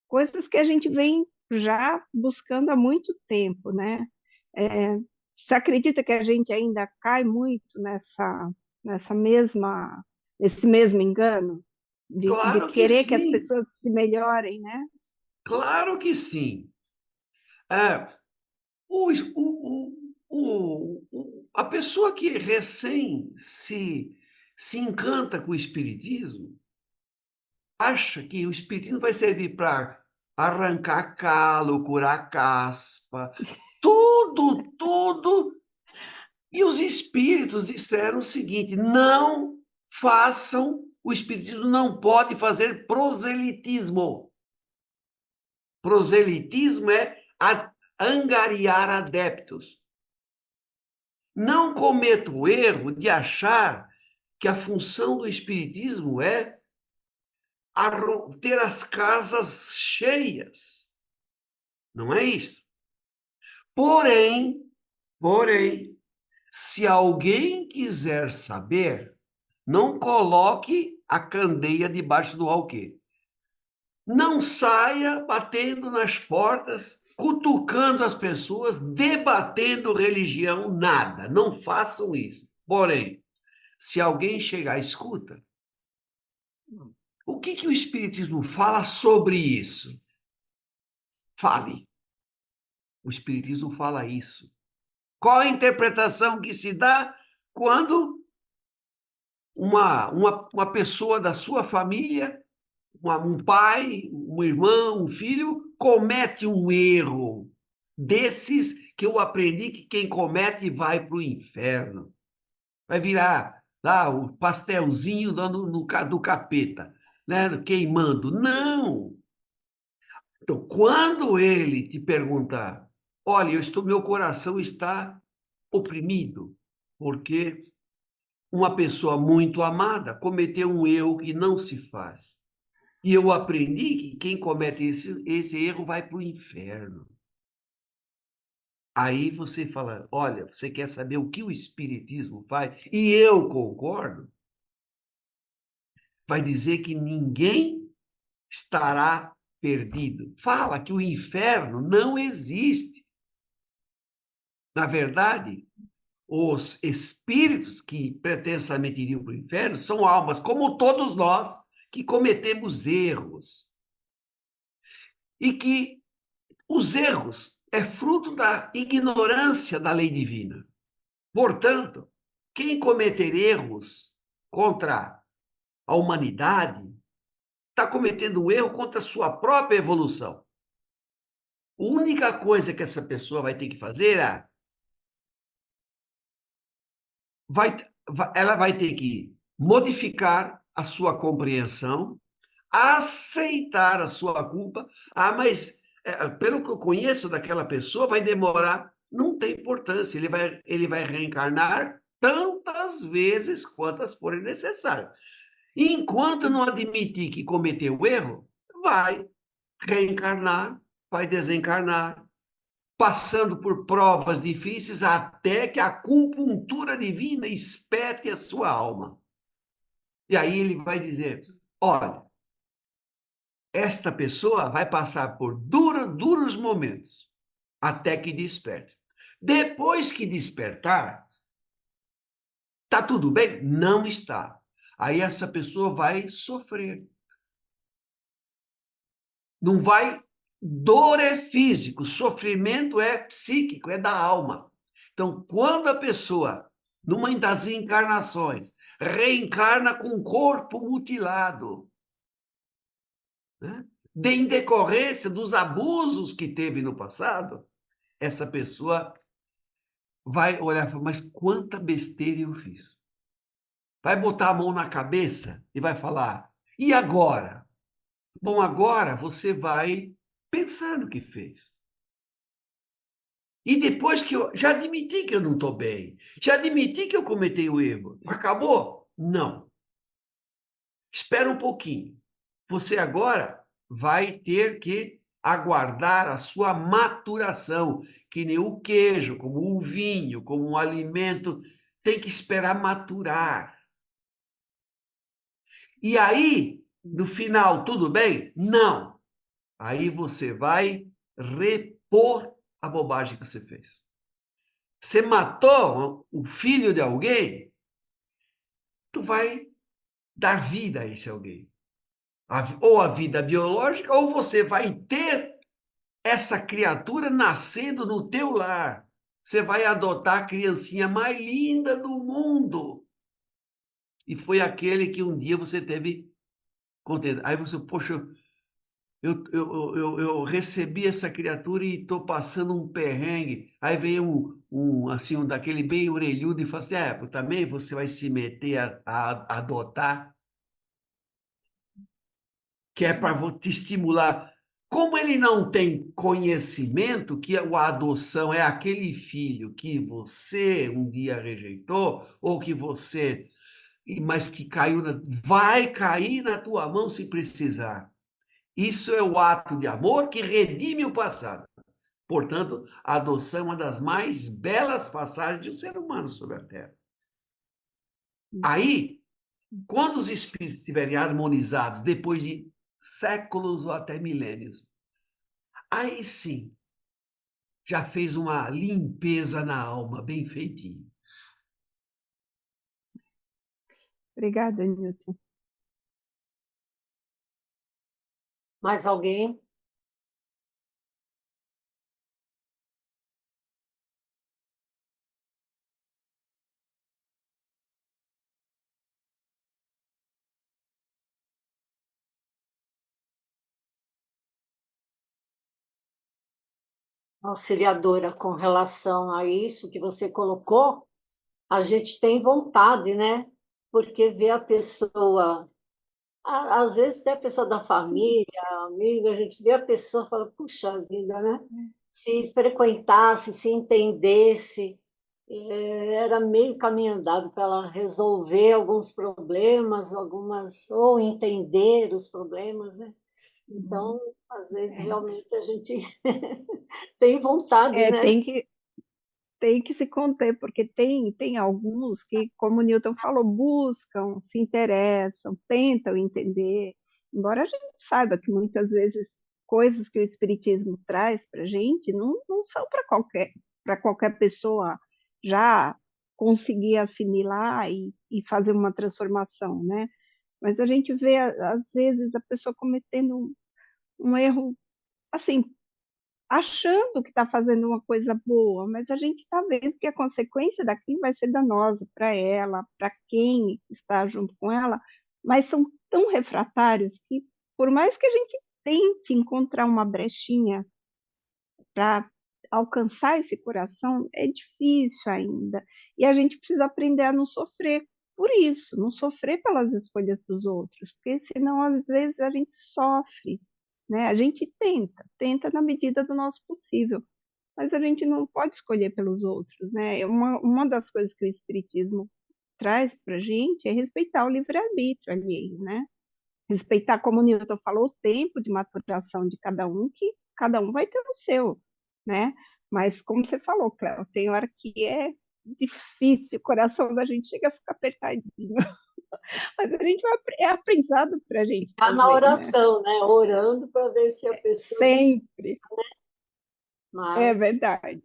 coisas que a gente vem já buscando há muito tempo, né? Você acredita que a gente ainda cai muito nesse mesmo engano de Claro que querer que as sim, pessoas se melhorem, né? claro que sim. É, a pessoa que recém se encanta com o espiritismo acha que o espiritismo vai servir para arrancar calo, curar caspa, tudo, tudo. E os espíritos disseram o seguinte: não façam, o espiritismo não pode fazer proselitismo. Proselitismo é angariar adeptos. Não cometa o erro de achar que a função do espiritismo é ter as casas cheias. Não é isso. Porém, se alguém quiser saber, não coloque a candeia debaixo do alqueire. Não saia batendo nas portas, cutucando as pessoas, debatendo religião, nada. Não façam isso. Porém, se alguém chegar, escuta, o que o Espiritismo fala sobre isso? Fale. O Espiritismo fala isso. Qual a interpretação que se dá quando uma pessoa da sua família, um pai, um irmão, um filho, comete um erro desses que eu aprendi que quem comete vai para o inferno. Vai virar lá o pastelzinho do capeta, né? Queimando. Não! Então, quando ele te perguntar, olha, meu coração está oprimido, porque uma pessoa muito amada cometeu um erro que não se faz. E eu aprendi que quem comete esse erro vai para o inferno. Aí você fala, olha, você quer saber o que o Espiritismo faz? E eu concordo. Vai dizer que ninguém estará perdido. Fala que o inferno não existe. Na verdade, os espíritos que pretensamente iriam para o inferno são almas, como todos nós, que cometemos erros. E que os erros é fruto da ignorância da lei divina. Portanto, quem cometer erros contra a humanidade está cometendo um erro contra a sua própria evolução. A única coisa que essa pessoa vai ter que fazer é ela vai ter que modificar a sua compreensão, aceitar a sua culpa. Ah, mas pelo que eu conheço daquela pessoa, vai demorar. Não tem importância. Ele vai reencarnar tantas vezes quantas forem necessárias. E enquanto não admitir que cometeu erro, vai reencarnar, vai desencarnar, passando por provas difíceis até que a acupuntura divina espete a sua alma. E aí ele vai dizer, olha, esta pessoa vai passar por duros momentos até que desperte. Depois que despertar, está tudo bem? Não está. Aí essa pessoa vai sofrer. Não vai. Dor é físico, sofrimento é psíquico, é da alma. Então, quando a pessoa, numa das encarnações, reencarna com o corpo mutilado, né, em decorrência dos abusos que teve no passado, essa pessoa vai olhar e falar, mas quanta besteira eu fiz. Vai botar a mão na cabeça e vai falar, e agora? Bom, agora você vai pensar no que fez. E depois que eu já admiti que eu não estou bem, já admiti que eu cometi o erro, acabou? Não. Espera um pouquinho. Você agora vai ter que aguardar a sua maturação, que nem o queijo, como o vinho, como um alimento, tem que esperar maturar. E aí, no final, tudo bem? Não. Aí você vai repor a bobagem que você fez. Você matou o filho de alguém, tu vai dar vida a esse alguém. Ou a vida biológica, ou você vai ter essa criatura nascendo no teu lar. Você vai adotar a criancinha mais linda do mundo. E foi aquele que um dia você teve contento. Aí você, poxa, eu recebi essa criatura e estou passando um perrengue. Aí vem um daquele bem orelhudo e fala assim, também você vai se meter a adotar, que é para te estimular. Como ele não tem conhecimento que a adoção é aquele filho que você um dia rejeitou, ou que você, mas que vai cair na tua mão se precisar. Isso é o ato de amor que redime o passado. Portanto, a adoção é uma das mais belas passagens de um ser humano sobre a Terra. Aí, quando os espíritos estiverem harmonizados, depois de séculos ou até milênios, aí sim, já fez uma limpeza na alma, bem feitinho. Obrigada, Newton. Mais alguém? Auxiliadora, com relação a isso que você colocou, a gente tem vontade, né? Porque vê a pessoa, às vezes até a pessoa da família, amiga, a gente vê a pessoa e fala, puxa vida, né? Se frequentasse, se entendesse, era meio caminho andado para ela resolver alguns problemas, ou entender os problemas, né? Então, às vezes, realmente, a gente tem vontade, né? Tem que tem que se conter, porque tem alguns que, como o Newton falou, buscam, se interessam, tentam entender, embora a gente saiba que muitas vezes coisas que o Espiritismo traz para a gente não são para qualquer pessoa já conseguir assimilar e fazer uma transformação, né? Mas a gente vê, às vezes, a pessoa cometendo um erro, assim, achando que está fazendo uma coisa boa, mas a gente está vendo que a consequência daquilo vai ser danosa para ela, para quem está junto com ela, mas são tão refratários que, por mais que a gente tente encontrar uma brechinha para alcançar esse coração, é difícil ainda. E a gente precisa aprender a não sofrer por isso, não sofrer pelas escolhas dos outros, porque senão, às vezes, a gente sofre, né? A gente tenta na medida do nosso possível, mas a gente não pode escolher pelos outros, né? Uma das coisas que o Espiritismo traz para a gente é respeitar o livre-arbítrio alheio, né? Respeitar, como o Newton falou, o tempo de maturação de cada um, que cada um vai ter o seu, né? Mas, como você falou, Cléo, tem hora que é difícil, o coração da gente chega a ficar apertadinho. Mas a gente vai, é aprendizado para a gente Está na também, né? oração, né? Orando para ver se a pessoa... Sempre, é Mas verdade.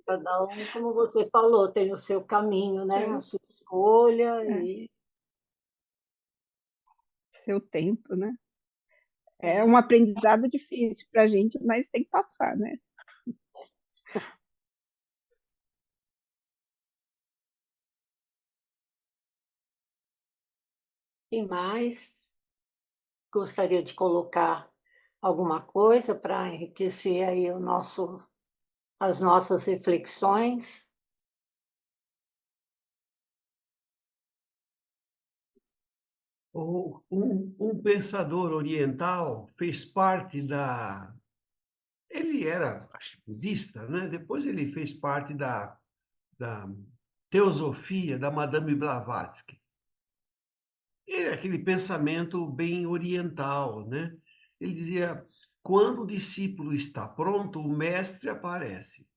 cada um, como você falou, tem o seu caminho, né? A sua escolha e... Seu tempo, né? É um aprendizado difícil para a gente, mas tem que passar, né? Quem mais gostaria de colocar alguma coisa para enriquecer aí as nossas reflexões? Um pensador oriental fez parte da... Ele era, acho, budista, né? Depois ele fez parte da teosofia da Madame Blavatsky. É aquele pensamento bem oriental, né? Ele dizia: quando o discípulo está pronto, o mestre aparece.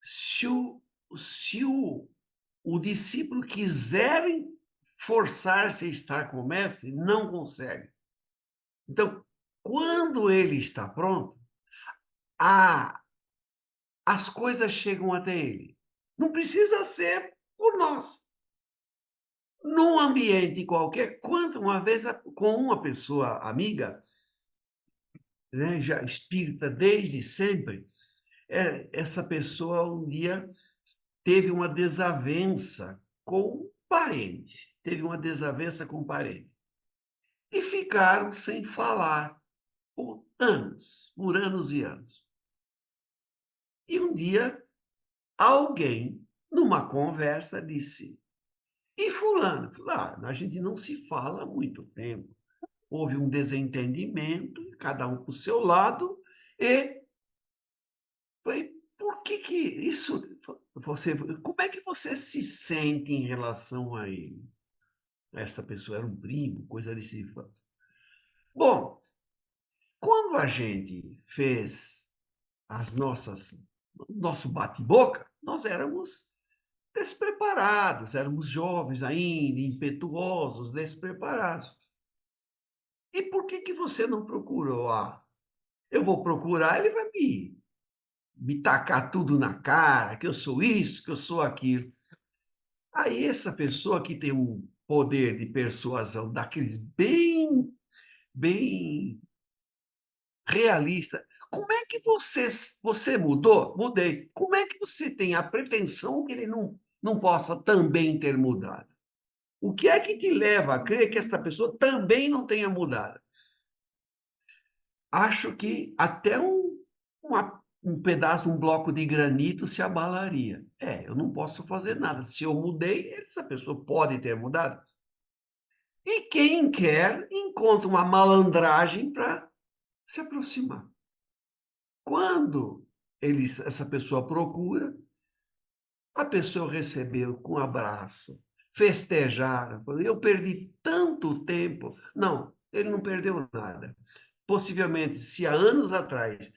Se o discípulo quiser forçar-se a estar com o mestre, não consegue. Então, quando ele está pronto, as coisas chegam até ele. Não precisa ser por nós. Num ambiente qualquer, quanto uma vez com uma pessoa amiga, né, já espírita desde sempre, essa pessoa um dia teve uma desavença com um parente. Teve uma desavença com um parente. E ficaram sem falar por anos e anos. E um dia, alguém, numa conversa, disse: e fulano? A gente não se fala há muito tempo. Houve um desentendimento, cada um para o seu lado, e foi, por que isso, como é que você se sente em relação a ele? Essa pessoa era um primo, coisa desse tipo. Bom, quando a gente fez nosso bate-boca, nós éramos despreparados, éramos jovens ainda, impetuosos, despreparados. E por que você não procurou? Eu vou procurar, ele vai me tacar tudo na cara, que eu sou isso, que eu sou aquilo. Aí essa pessoa que tem um poder de persuasão daqueles bem realista, como é que você mudou? Mudei. Como é que você tem a pretensão que ele não possa também ter mudado? O que é que te leva a crer que esta pessoa também não tenha mudado? Acho que até um pedaço, um bloco de granito se abalaria. Eu não posso fazer nada. Se eu mudei, essa pessoa pode ter mudado. E quem quer encontra uma malandragem para se aproximar. Quando essa pessoa procura, a pessoa recebeu com um abraço, festejaram. Eu perdi tanto tempo. Não, ele não perdeu nada. Possivelmente, se há anos atrás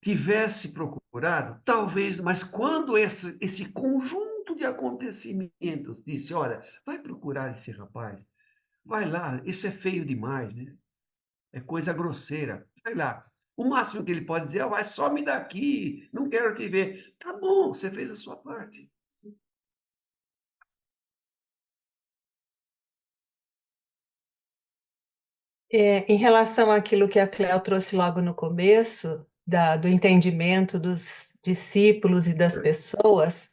tivesse procurado, talvez, mas quando esse conjunto de acontecimentos disse, olha, vai procurar esse rapaz, vai lá, isso é feio demais, né? É coisa grosseira, vai lá. O máximo que ele pode dizer, vai, some daqui, não quero te ver. Tá bom, você fez a sua parte. Em relação àquilo que a Cléo trouxe logo no começo, do entendimento dos discípulos e das pessoas,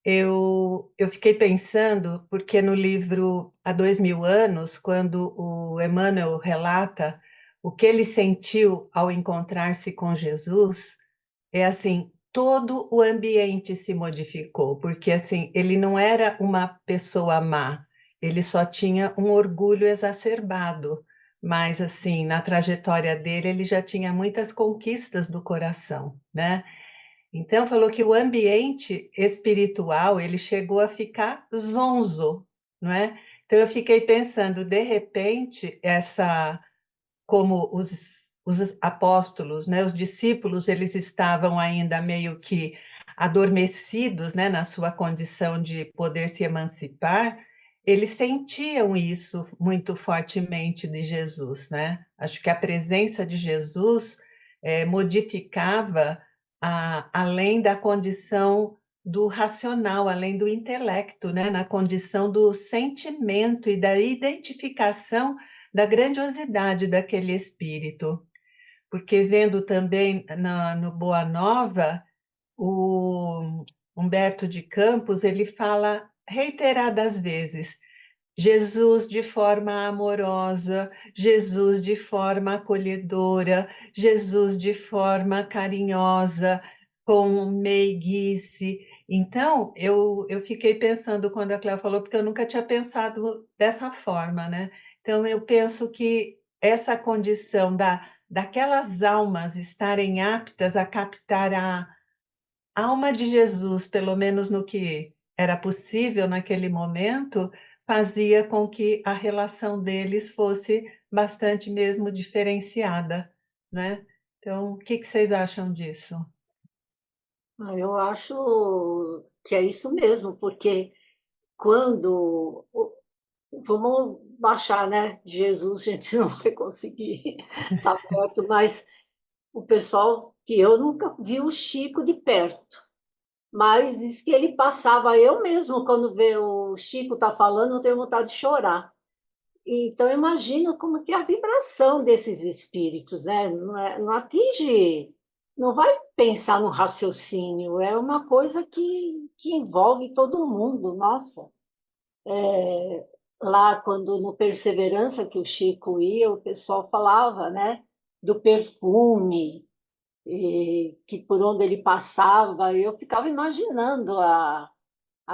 eu fiquei pensando, porque no livro Há 2000 anos, quando o Emmanuel relata o que ele sentiu ao encontrar-se com Jesus, é assim, todo o ambiente se modificou, porque assim, ele não era uma pessoa má, ele só tinha um orgulho exacerbado, mas assim, na trajetória dele, ele já tinha muitas conquistas do coração, né? Então, falou que o ambiente espiritual, ele chegou a ficar zonzo, não é? Então, eu fiquei pensando, de repente, como os apóstolos, né, os discípulos, eles estavam ainda meio que adormecidos, né, na sua condição de poder se emancipar, eles sentiam isso muito fortemente de Jesus, né? Acho que a presença de Jesus modificava além da condição do racional, além do intelecto, né, na condição do sentimento e da identificação da grandiosidade daquele espírito, porque vendo também no Boa Nova, o Humberto de Campos, ele fala reiteradas vezes, Jesus de forma amorosa, Jesus de forma acolhedora, Jesus de forma carinhosa, com meiguice. Então, eu fiquei pensando quando a Cléo falou, porque eu nunca tinha pensado dessa forma, né? Então, eu penso que essa condição daquelas almas estarem aptas a captar a alma de Jesus, pelo menos no que era possível naquele momento, fazia com que a relação deles fosse bastante mesmo diferenciada, né? Então, o que vocês acham disso? Eu acho que é isso mesmo, porque quando vamos baixar, né? Jesus, a gente não vai conseguir estar perto, mas o pessoal que eu nunca vi o Chico de perto, mas diz que ele passava, eu mesmo, quando vê o Chico tá falando, eu tenho vontade de chorar. Então, imagina como que é a vibração desses espíritos, né? Não atinge, não vai pensar no raciocínio, é uma coisa que envolve todo mundo. Nossa, lá quando no Perseverança que o Chico ia, o pessoal falava, né, do perfume, que por onde ele passava, eu ficava imaginando a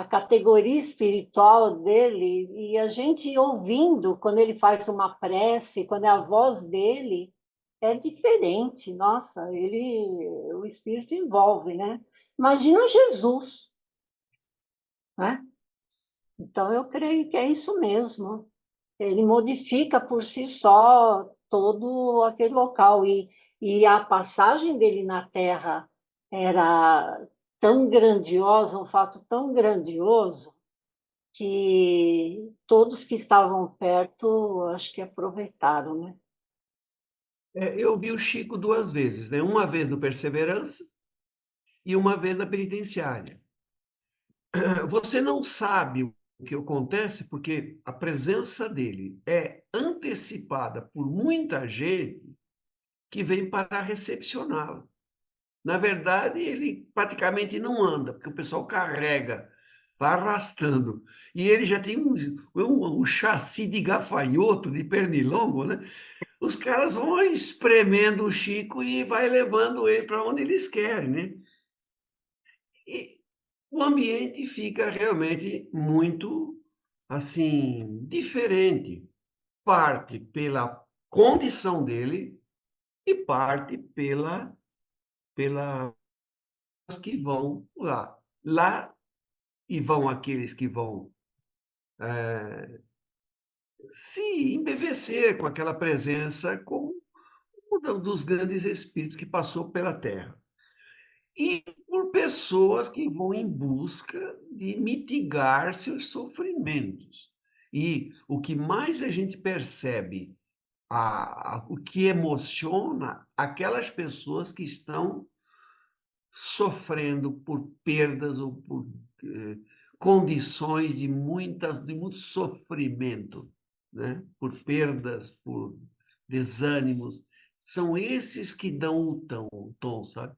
categoria espiritual dele e a gente ouvindo quando ele faz uma prece, quando é a voz dele, é diferente. Nossa, o espírito envolve, né? Imagina Jesus, né? Então eu creio que é isso mesmo. Ele modifica por si só todo aquele local e a passagem dele na Terra era tão grandiosa, um fato tão grandioso que todos que estavam perto, acho que aproveitaram, né? Eu vi o Chico duas vezes, né? Uma vez no Perseverança e uma vez na penitenciária. Você não sabe o que acontece porque a presença dele é antecipada por muita gente que vem para recepcioná-lo. Na verdade, ele praticamente não anda, porque o pessoal carrega, vai arrastando. E ele já tem um chassi de gafanhoto, de pernilongo, né? Os caras vão espremendo o Chico e vai levando ele para onde eles querem, né? E o ambiente fica realmente muito, assim, diferente. Parte pela condição dele e parte pelas que vão lá. Lá e vão aqueles que vão se embevecer com aquela presença, como dos grandes espíritos que passou pela Terra. E por pessoas que vão em busca de mitigar seus sofrimentos. E o que mais a gente percebe, o que emociona aquelas pessoas que estão sofrendo por perdas ou por condições de muito sofrimento, né? Por perdas, por desânimos. São esses que dão o tom, sabe?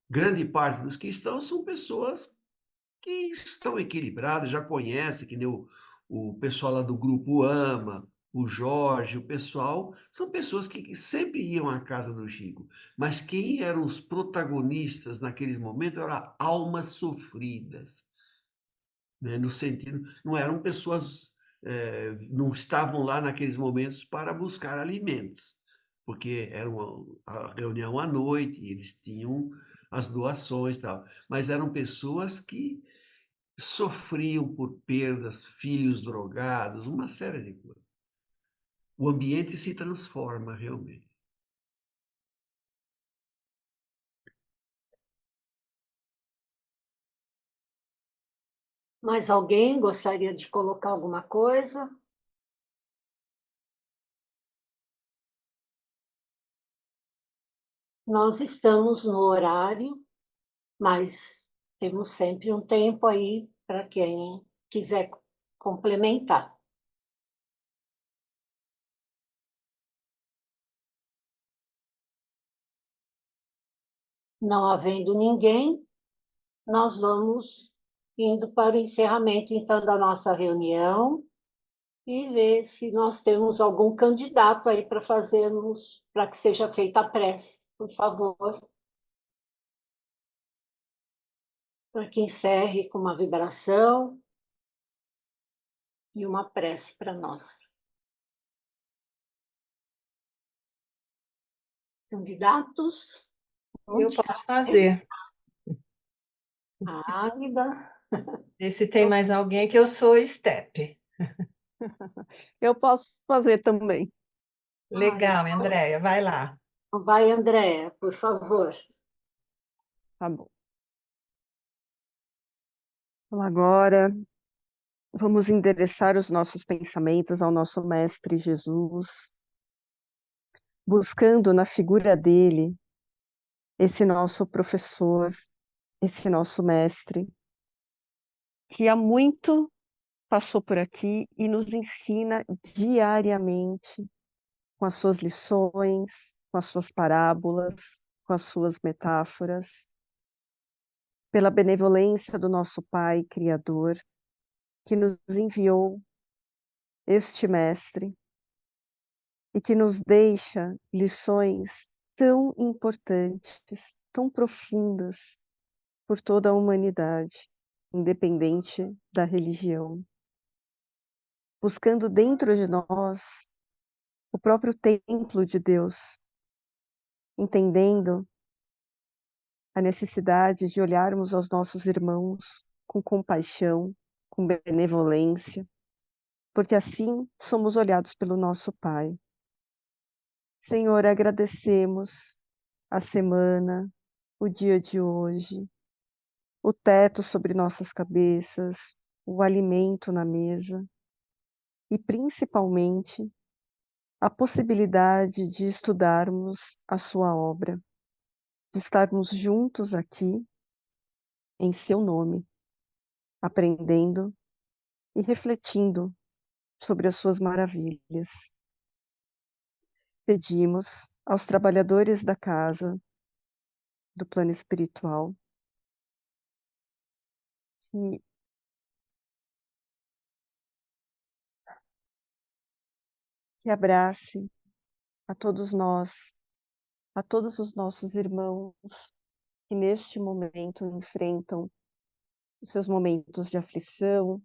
Grande parte dos que estão são pessoas que estão equilibradas, já conhecem, que nem o pessoal lá do grupo AMA, o Jorge, o pessoal, são pessoas que sempre iam à casa do Chico. Mas quem eram os protagonistas naqueles momentos eram almas sofridas, né? No sentido, não eram pessoas, não estavam lá naqueles momentos para buscar alimentos, porque era a reunião à noite, e eles tinham as doações e tal, mas eram pessoas que sofriam por perdas, filhos drogados, uma série de coisas. O ambiente se transforma realmente. Mais alguém gostaria de colocar alguma coisa? Nós estamos no horário, mas temos sempre um tempo aí para quem quiser complementar. Não havendo ninguém, nós vamos indo para o encerramento, então, da nossa reunião e ver se nós temos algum candidato aí para fazermos, para que seja feita a prece, por favor, para que encerre com uma vibração e uma prece para nós. Candidatos? Eu posso fazer. A Águida. Ver se tem mais alguém, que eu sou Step. Eu posso fazer também. Legal, Andréia, vai lá. Vai, Andréa, por favor. Tá bom. Então, agora, vamos endereçar os nossos pensamentos ao nosso Mestre Jesus, buscando na figura dele esse nosso professor, esse nosso mestre, que há muito passou por aqui e nos ensina diariamente com as suas lições, com as suas parábolas, com as suas metáforas, pela benevolência do nosso Pai Criador, que nos enviou este mestre e que nos deixa lições tão importantes, tão profundas por toda a humanidade, independente da religião, buscando dentro de nós o próprio templo de Deus, entendendo a necessidade de olharmos aos nossos irmãos com compaixão, com benevolência, porque assim somos olhados pelo nosso Pai. Senhor, agradecemos a semana, o dia de hoje, o teto sobre nossas cabeças, o alimento na mesa e, principalmente, a possibilidade de estudarmos a sua obra, de estarmos juntos aqui em seu nome, aprendendo e refletindo sobre as suas maravilhas. Pedimos aos trabalhadores da casa, do plano espiritual, que abrace a todos nós, a todos os nossos irmãos que neste momento enfrentam os seus momentos de aflição,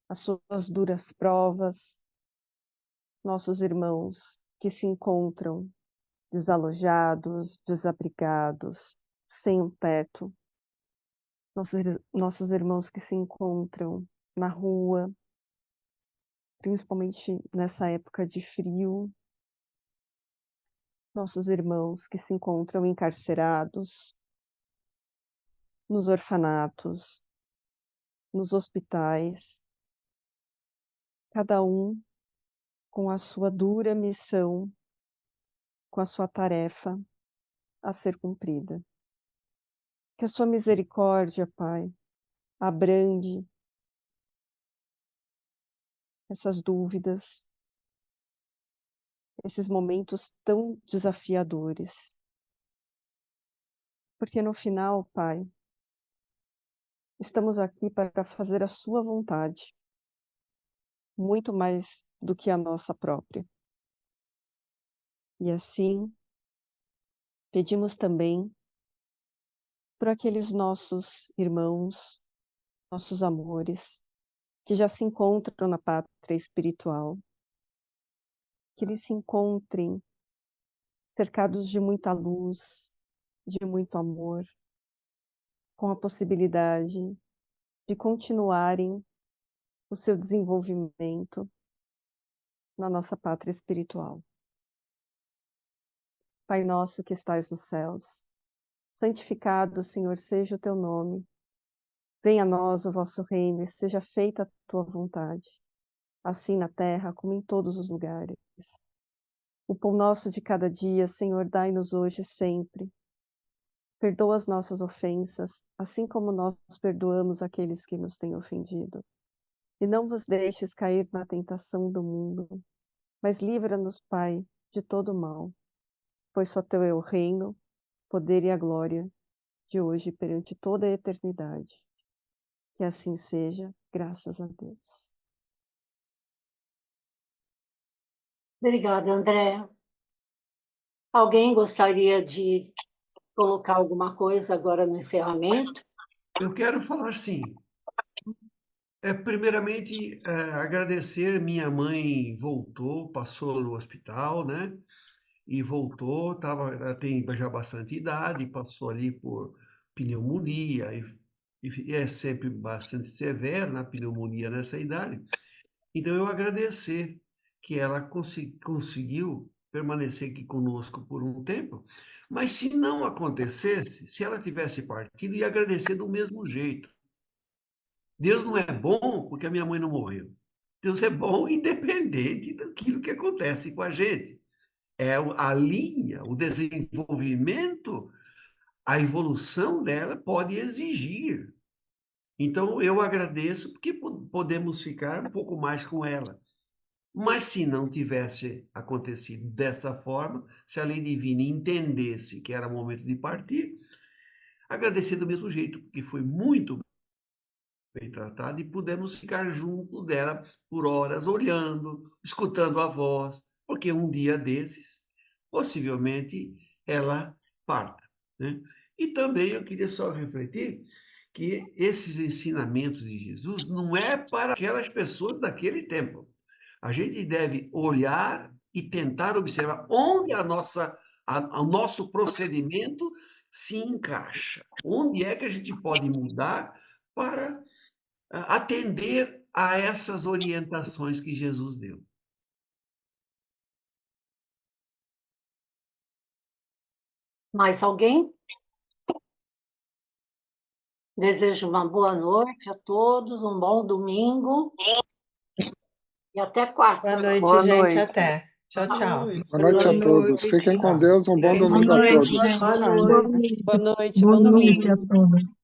as suas duras provas, nossos irmãos que se encontram desalojados, desabrigados, sem um teto, nossos irmãos que se encontram na rua, principalmente nessa época de frio, nossos irmãos que se encontram encarcerados, nos orfanatos, nos hospitais, cada um com a sua dura missão, com a sua tarefa a ser cumprida. Que a sua misericórdia, Pai, abrande essas dúvidas, esses momentos tão desafiadores. Porque no final, Pai, estamos aqui para fazer a sua vontade, muito mais do que a nossa própria. E assim, pedimos também por aqueles nossos irmãos, nossos amores, que já se encontram na pátria espiritual, que eles se encontrem cercados de muita luz, de muito amor, com a possibilidade de continuarem o seu desenvolvimento na nossa pátria espiritual. Pai nosso que estais nos céus, santificado, Senhor, seja o teu nome. Venha a nós o vosso reino e seja feita a tua vontade, assim na terra como em todos os lugares. O pão nosso de cada dia, Senhor, dai-nos hoje e sempre. Perdoa as nossas ofensas, assim como nós perdoamos aqueles que nos têm ofendido. E não vos deixes cair na tentação do mundo, mas livra-nos, Pai, de todo mal, pois só teu é o reino, poder e a glória, de hoje e perante toda a eternidade. Que assim seja, graças a Deus. Obrigada, André. Alguém gostaria de colocar alguma coisa agora no encerramento? Eu quero falar sim. Primeiramente, agradecer. Minha mãe voltou, passou no hospital, né? E voltou, ela tem já bastante idade, passou ali por pneumonia, e é sempre bastante severo na pneumonia nessa idade. Então, eu agradecer que ela conseguiu permanecer aqui conosco por um tempo, mas se não acontecesse, se ela tivesse partido, ia agradecer do mesmo jeito. Deus não é bom porque a minha mãe não morreu. Deus é bom independente daquilo que acontece com a gente. É a linha, o desenvolvimento, a evolução dela pode exigir. Então, eu agradeço porque podemos ficar um pouco mais com ela. Mas se não tivesse acontecido dessa forma, se a lei divina entendesse que era momento de partir, agradecer do mesmo jeito, porque foi muito bem tratada e pudemos ficar junto dela por horas, olhando, escutando a voz, porque um dia desses, possivelmente, ela parta, né? E também eu queria só refletir que esses ensinamentos de Jesus não é para aquelas pessoas daquele tempo. A gente deve olhar e tentar observar onde o nosso procedimento se encaixa, onde é que a gente pode mudar para atender a essas orientações que Jesus deu. Mais alguém? Desejo uma boa noite a todos, um bom domingo e até quarta. Boa noite, Boa gente. noite. Até. Tchau, tchau. Boa noite a todos. Fiquem com Deus. Um bom domingo a todos. Boa noite, bom domingo. Boa noite, bom domingo. a todos.